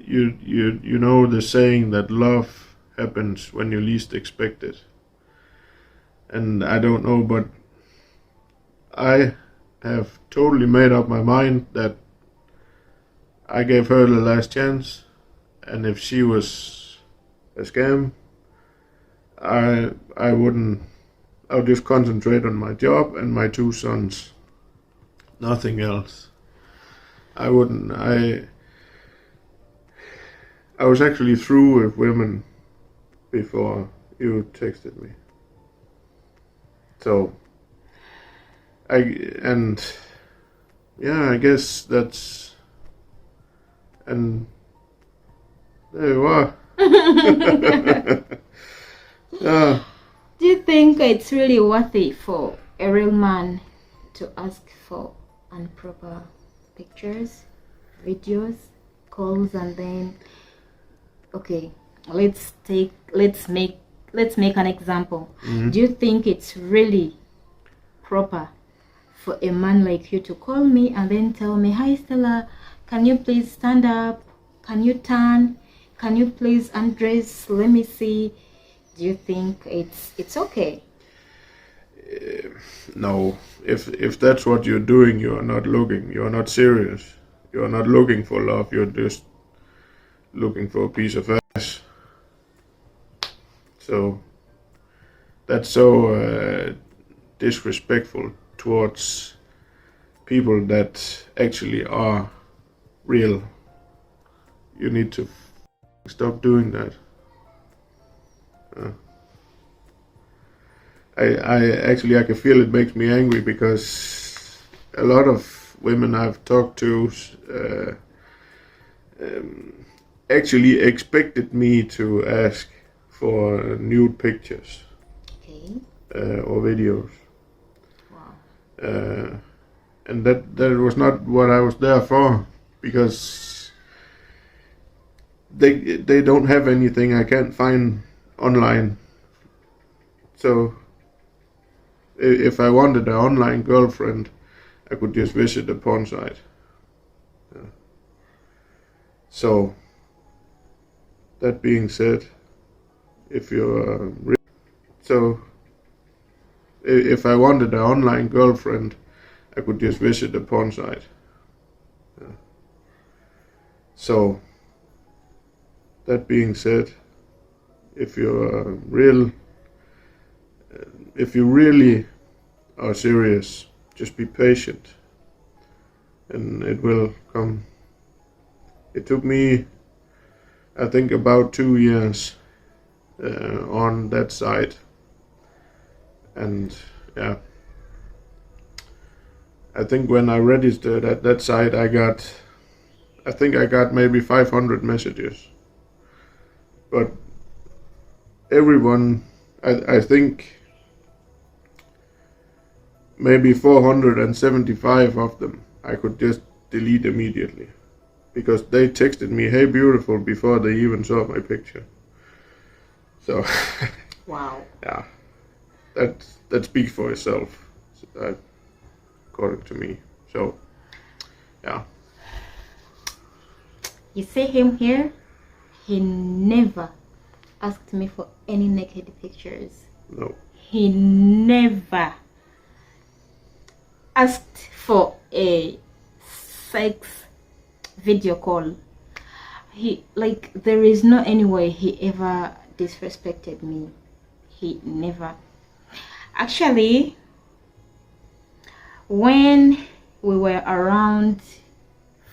you know the saying that love happens when you least expect it. And I don't know, but I have totally made up my mind that I gave her the last chance, and if she was a scam, I wouldn't. I would just concentrate on my job and my 2 sons. Nothing else. I wouldn't. I was actually through with women before you texted me. So I guess that's, and there you are. Yeah. Do you think it's really worthy for a real man to ask for improper pictures, videos, calls, and then, okay, let's make an example. Do you think it's really proper for a man like you to call me and then tell me, hi Stellah, can you please stand up, can you turn, can you please undress, let me see? Do you think it's okay? No, if that's what you're doing, you are not looking. You are not serious. You are not looking for love. You're just looking for a piece of ass. So that's so disrespectful towards people that actually are real. You need to stop doing that. I can feel it makes me angry because a lot of women I've talked to actually expected me to ask for nude pictures or videos. Wow. And that was not what I was there for, because they don't have anything I can't find online. So if I wanted an online girlfriend, I could just visit a porn site. So that being said, if you're if I wanted an online girlfriend, I could just visit a porn site. So that being said, if you really are serious, just be patient, and it will come. It took me, I think, about 2 years on that site, and yeah, I think when I registered at that site, I got maybe 500 messages, but everyone, I think maybe 475 of them I could just delete immediately, because they texted me, "Hey beautiful," before they even saw my picture. So Wow. yeah, that speaks for itself, according to me. So yeah. You see him here? He never asked me for any naked pictures. No. He never asked for a sex video call. There is no any way he ever disrespected me. He never. Actually, when we were around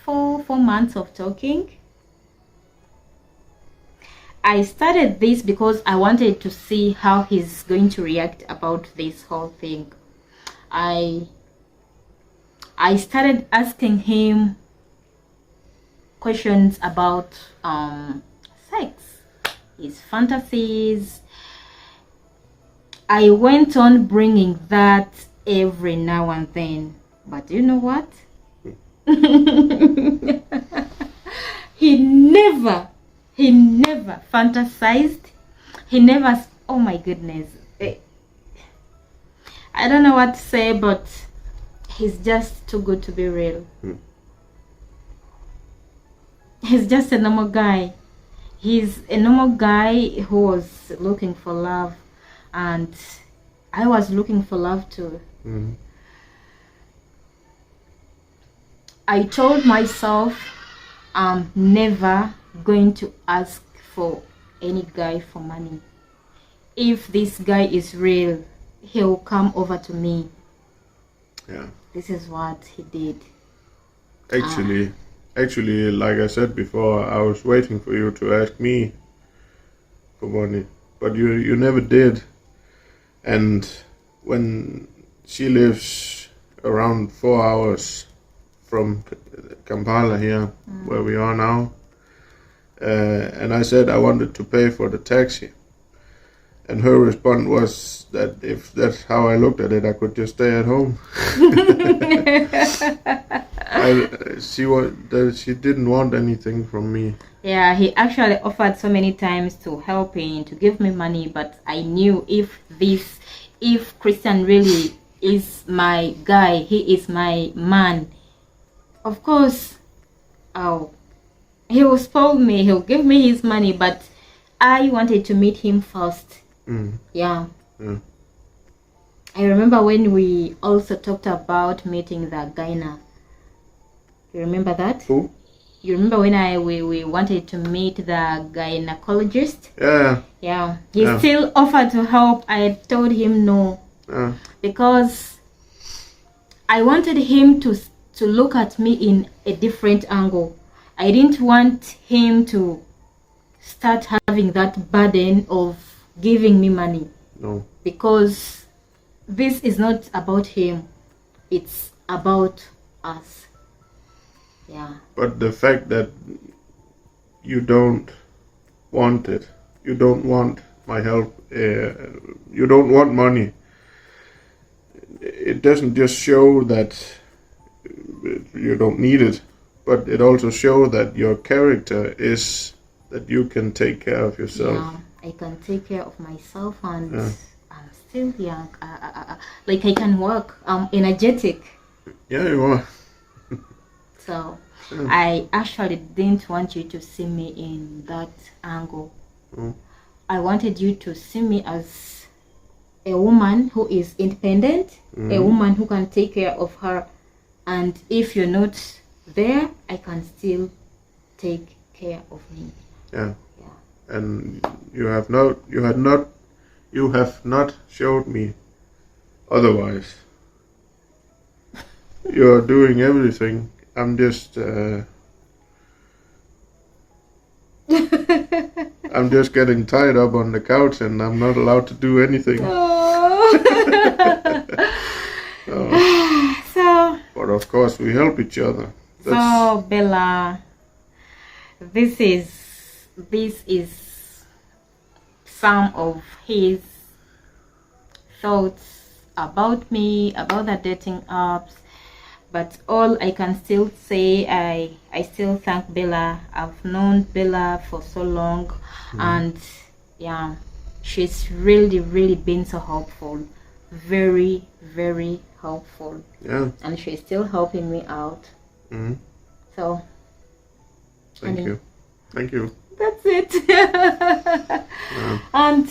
4 months of talking, I started this because I wanted to see how he's going to react about this whole thing. I started asking him questions about sex, his fantasies. I went on bringing that every now and then, but you know what? He never fantasized. He never, oh my goodness, I don't know what to say, but he's just too good to be real. He's just a normal guy. He's a normal guy who was looking for love, and I was looking for love too. I told myself I'm never going to ask for any guy for money. If this guy is real, he'll come over to me. Yeah. This is what he did. Actually, like I said before, I was waiting for you to ask me for money, but you never did. And when she lives around 4 hours from Kampala here, where we are now, and I said I wanted to pay for the taxi, and her response was that if that's how I looked at it, I could just stay at home. She didn't want anything from me. Yeah, he actually offered so many times to help me, to give me money, but I knew if Christian really is my guy, he is my man, of course, he will spoil me, he'll give me his money, but I wanted to meet him first. Yeah. I remember when we also talked about meeting the gyna. You remember that? Who? You remember when we wanted to meet the gynecologist? Yeah. Yeah. He still offered to help. I told him no. Because I wanted him to look at me in a different angle. I didn't want him to start having that burden of giving me money. No. Because this is not about him. It's about us. Yeah. But the fact that you don't want it, you don't want my help, you don't want money, it doesn't just show that you don't need it, but it also shows that your character is that you can take care of yourself. Yeah, I can take care of myself, and I'm still young. Like I can work. I'm energetic. Yeah, you are. So I actually didn't want you to see me in that angle. I wanted you to see me as a woman who is independent, a woman who can take care of her, and if you're not there, I can still take care of me. Yeah. And you have not showed me otherwise. You're doing everything. I'm just I'm just getting tied up on the couch and I'm not allowed to do anything. So, but of course we help each other. So Bella, this is some of his thoughts about me, about the dating apps. But all I can still say, I still thank Bella. I've known Bella for so long, and yeah, she's really been so helpful, very helpful. Yeah. And she's still helping me out. So thank you. That's it. And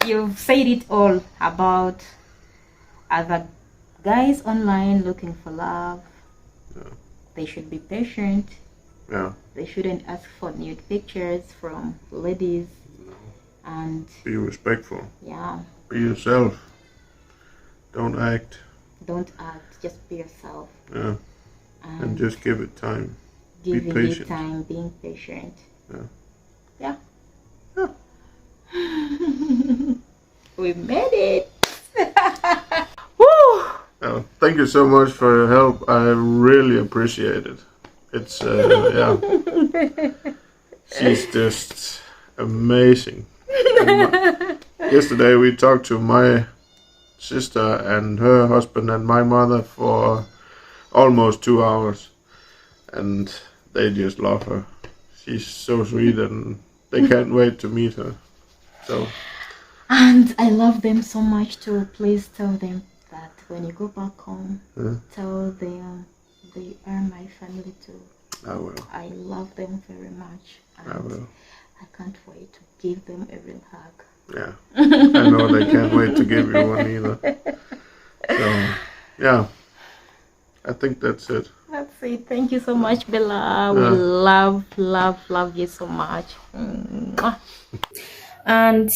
you've said it all about other guys online looking for love. They should be patient. They shouldn't ask for nude pictures from ladies. And be respectful. Yeah. Be yourself. Don't act. Just be yourself. Yeah. And just give it time. Giving it time, being patient. Yeah. We made it. Woo! Thank you so much for your help. I really appreciate it. It's she's just amazing. Yesterday we talked to my sister and her husband and my mother for almost 2 hours, and they just love her. She's so sweet and they can't wait to meet her. So, and I love them so much too. Please tell them that when you go back home, tell them they are my family too. I will. I love them very much. And I will. I can't wait to give them a real hug. Yeah, I know they can't wait to give you one either. So, yeah, I think that's it. That's it. Thank you so much, Bella. We love you so much. And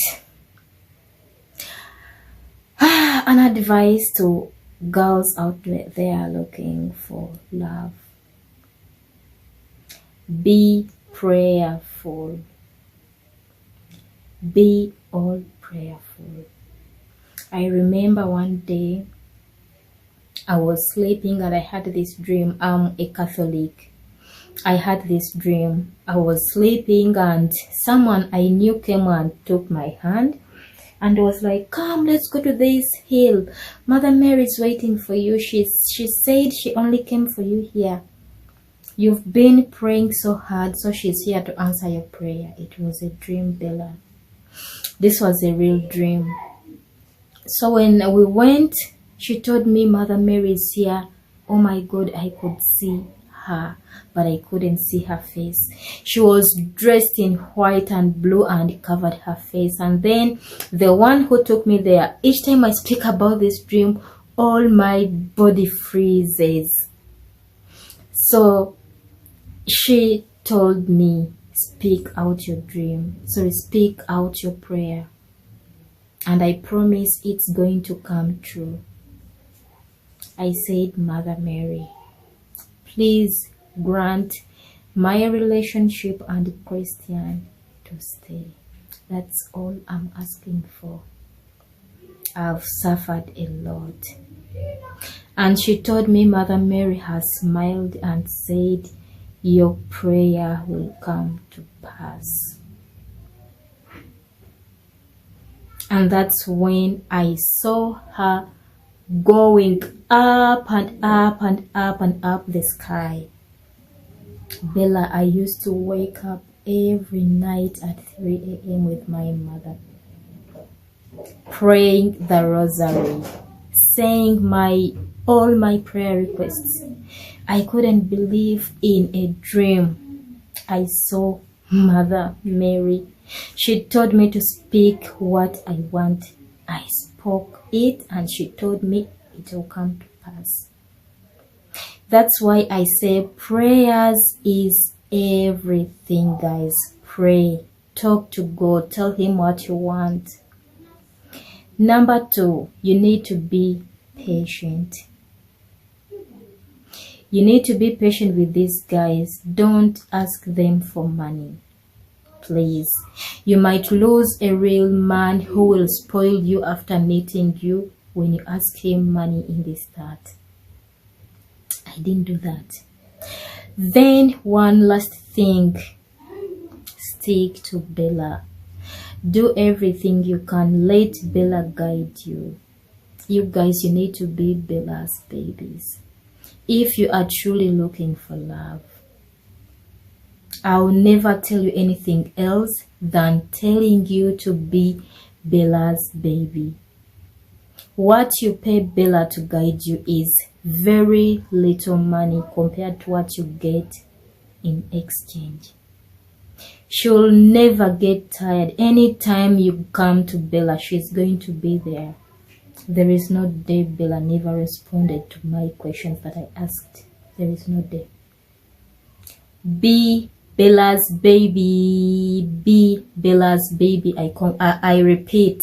an advice to girls out there looking for love: be prayerful. Be all prayerful. I remember one day I was sleeping and I had this dream. I'm a Catholic. I had this dream. I was sleeping and someone I knew came and took my hand and was like, "Come, let's go to this hill. Mother Mary's waiting for you. She said she only came for you here. You've been praying so hard, so she's here to answer your prayer." It was a dream, Bella. This was a real dream. So when we went, she told me Mother Mary is here. Oh my God, I could see her, but I couldn't see her face. She was dressed in white and blue and covered her face. And then the one who took me there, each time I speak about this dream, all my body freezes. So she told me, speak out your dream. So speak out your prayer. And I promise it's going to come true. I said, Mother Mary, please grant my relationship and Christian to stay. That's all I'm asking for. I've suffered a lot. And she told me Mother Mary has smiled and said, your prayer will come to pass. And that's when I saw her going up and up and up and up the sky. Bella, I used to wake up every night at 3 a.m. with my mother, praying the rosary, saying all my prayer requests. I couldn't believe in a dream. I saw Mother Mary. She told me to speak what I want. I spoke it and she told me it will come to pass. That's why I say prayers is everything, guys. Pray. Talk to God. Tell him what you want. Number 2, you need to be patient. You need to be patient with these guys. Don't ask them for money. Please. You might lose a real man who will spoil you after meeting you when you ask him money in the start. I didn't do that. Then one last thing. Stick to Bella. Do everything you can. Let Bella guide you. You guys, you need to be Bella's babies. If you are truly looking for love, I'll never tell you anything else than telling you to be Bella's baby. What you pay Bella to guide you is very little money compared to what you get in exchange. She'll never get tired. Anytime you come to Bella, she's going to be there. There is no day Bella never responded to my questions that I asked. There is no day. Be Bella's baby. Be Bella's baby. I repeat.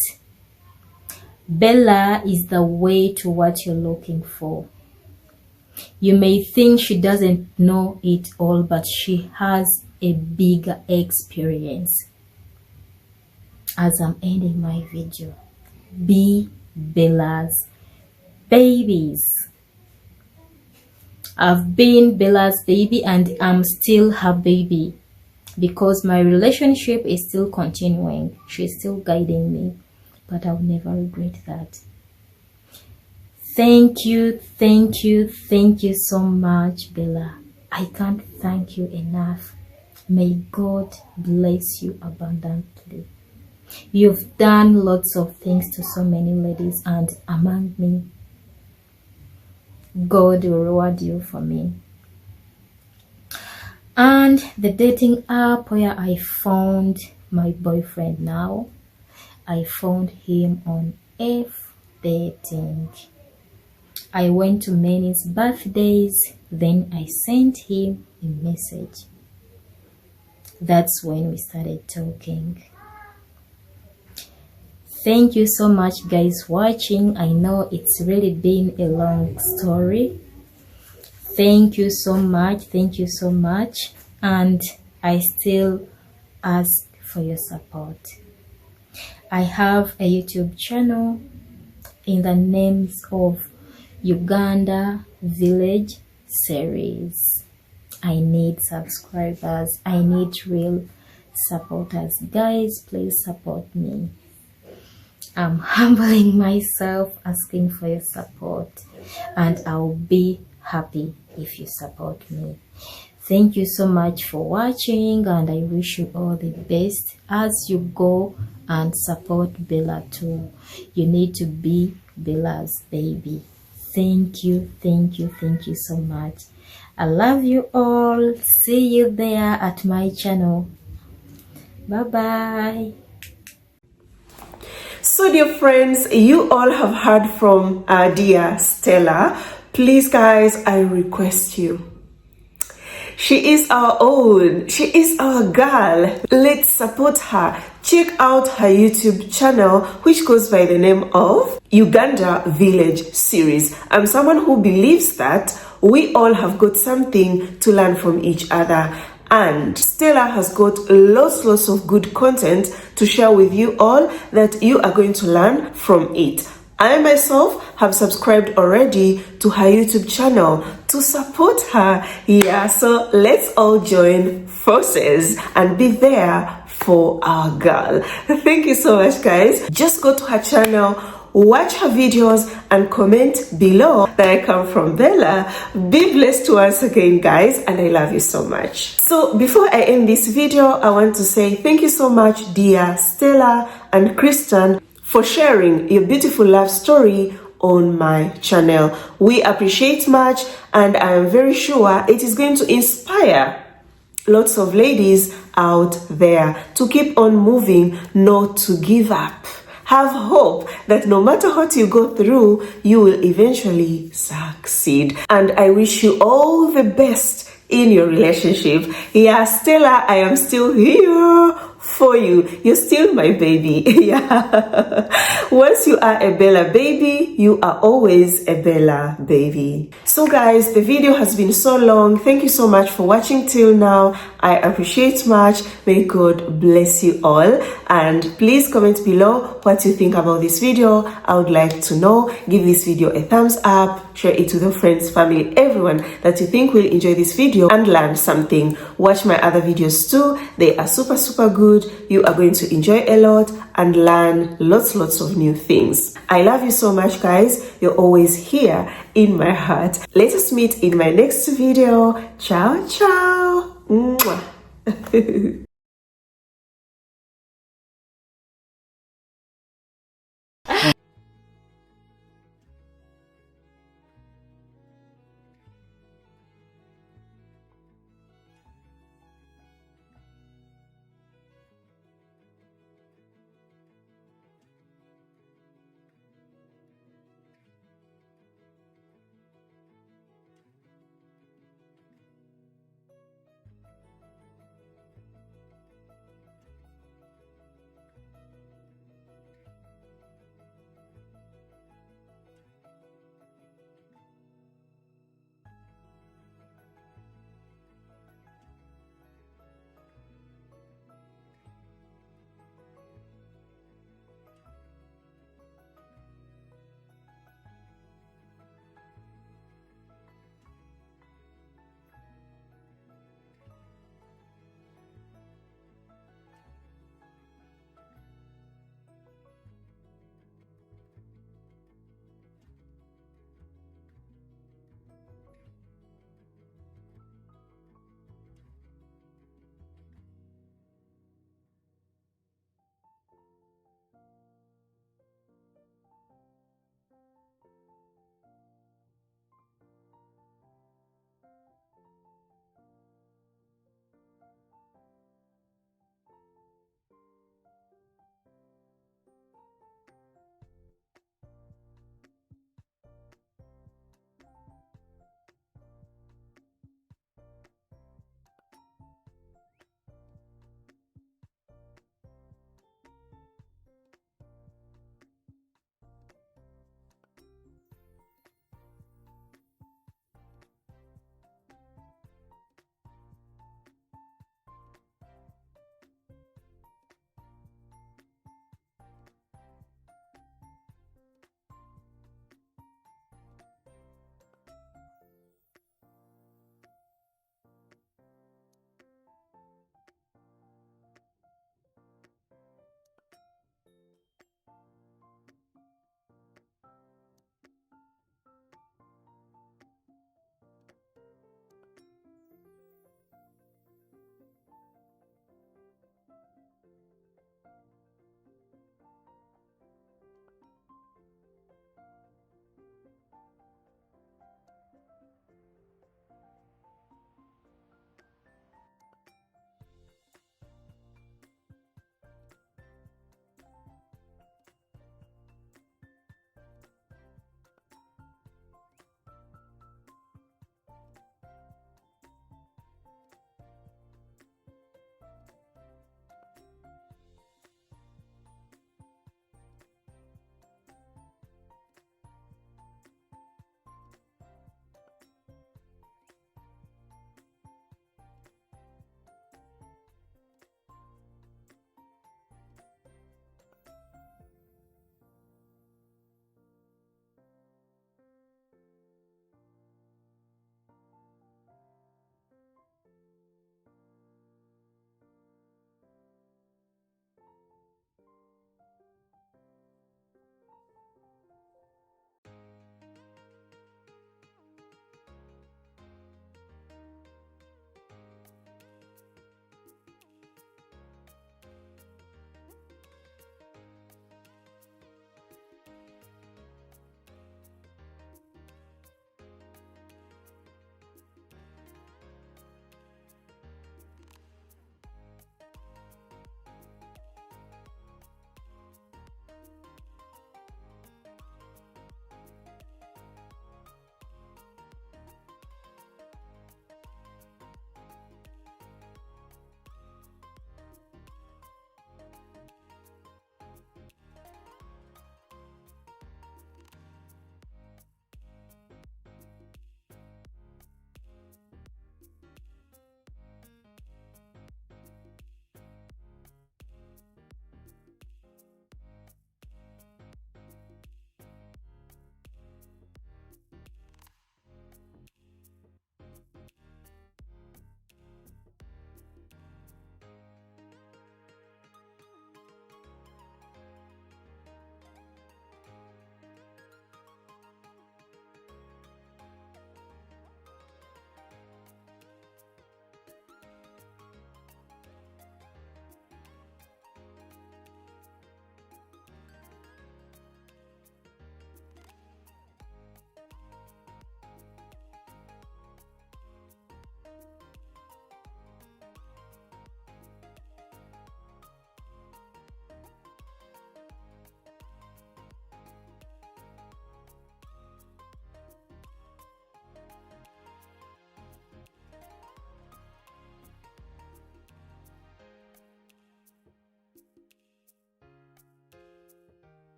Bella is the way to what you're looking for. You may think she doesn't know it all, but she has a bigger experience. As I'm ending my video, be Bella's babies. I've been Bella's baby and I'm still her baby because my relationship is still continuing. She's still guiding me, but I'll never regret that. Thank you so much, Bella. I can't thank you enough. May God bless you abundantly. You've done lots of things to so many ladies, and among me, God will reward you for me. And the dating app where I found my boyfriend now, I found him on F-Dating. I went to many's birthdays, then I sent him a message. That's when we started talking. Thank you so much, guys, watching. I know it's really been a long story. Thank you so much. And I still ask for your support. I have a YouTube channel in the names of Uganda Village Series. I need subscribers. I need real supporters. Guys, please support me. I'm humbling myself, asking for your support, and I'll be happy if you support me. Thank you so much for watching, and I wish you all the best as you go and support Bella too. You need to be Bella's baby. Thank you so much. I love you all. See you there at my channel. Bye bye. So dear friends, you all have heard from dear Stellah. Please guys, I request you. She is our own. She is our girl. Let's support her. Check out her YouTube channel, which goes by the name of Uganda Village Series. I'm someone who believes that we all have got something to learn from each other. And Stellah has got lots of good content to share with you all that you are going to learn from it. I myself have subscribed already to her YouTube channel to support her. Yeah, so let's all join forces and be there for our girl. Thank you so much, guys. Just go to her channel, watch her videos, and comment below that I come from Bella. Be blessed once again, guys, and I love you so much. So before I end this video, I want to say thank you so much, dear Stellah and Kristen, for sharing your beautiful love story on my channel. We appreciate much, and I am very sure it is going to inspire lots of ladies out there to keep on moving, not to give up. Have hope that no matter what you go through, you will eventually succeed. And I wish you all the best in your relationship. Yeah, Stellah, I am still here for you. You're still my baby. Yeah. Once you are a Bella baby, you are always a Bella baby. So guys, the video has been so long. Thank you so much for watching till now. I appreciate much. May God bless you all. And please comment below what you think about this video. I would like to know. Give this video a thumbs up. Share it with your friends, family, everyone that you think will enjoy this video and learn something. Watch my other videos too. They are super good. You are going to enjoy a lot and learn lots of new things. I love you so much, guys. You're always here in my heart. Let us meet in my next video. Ciao. Mwah.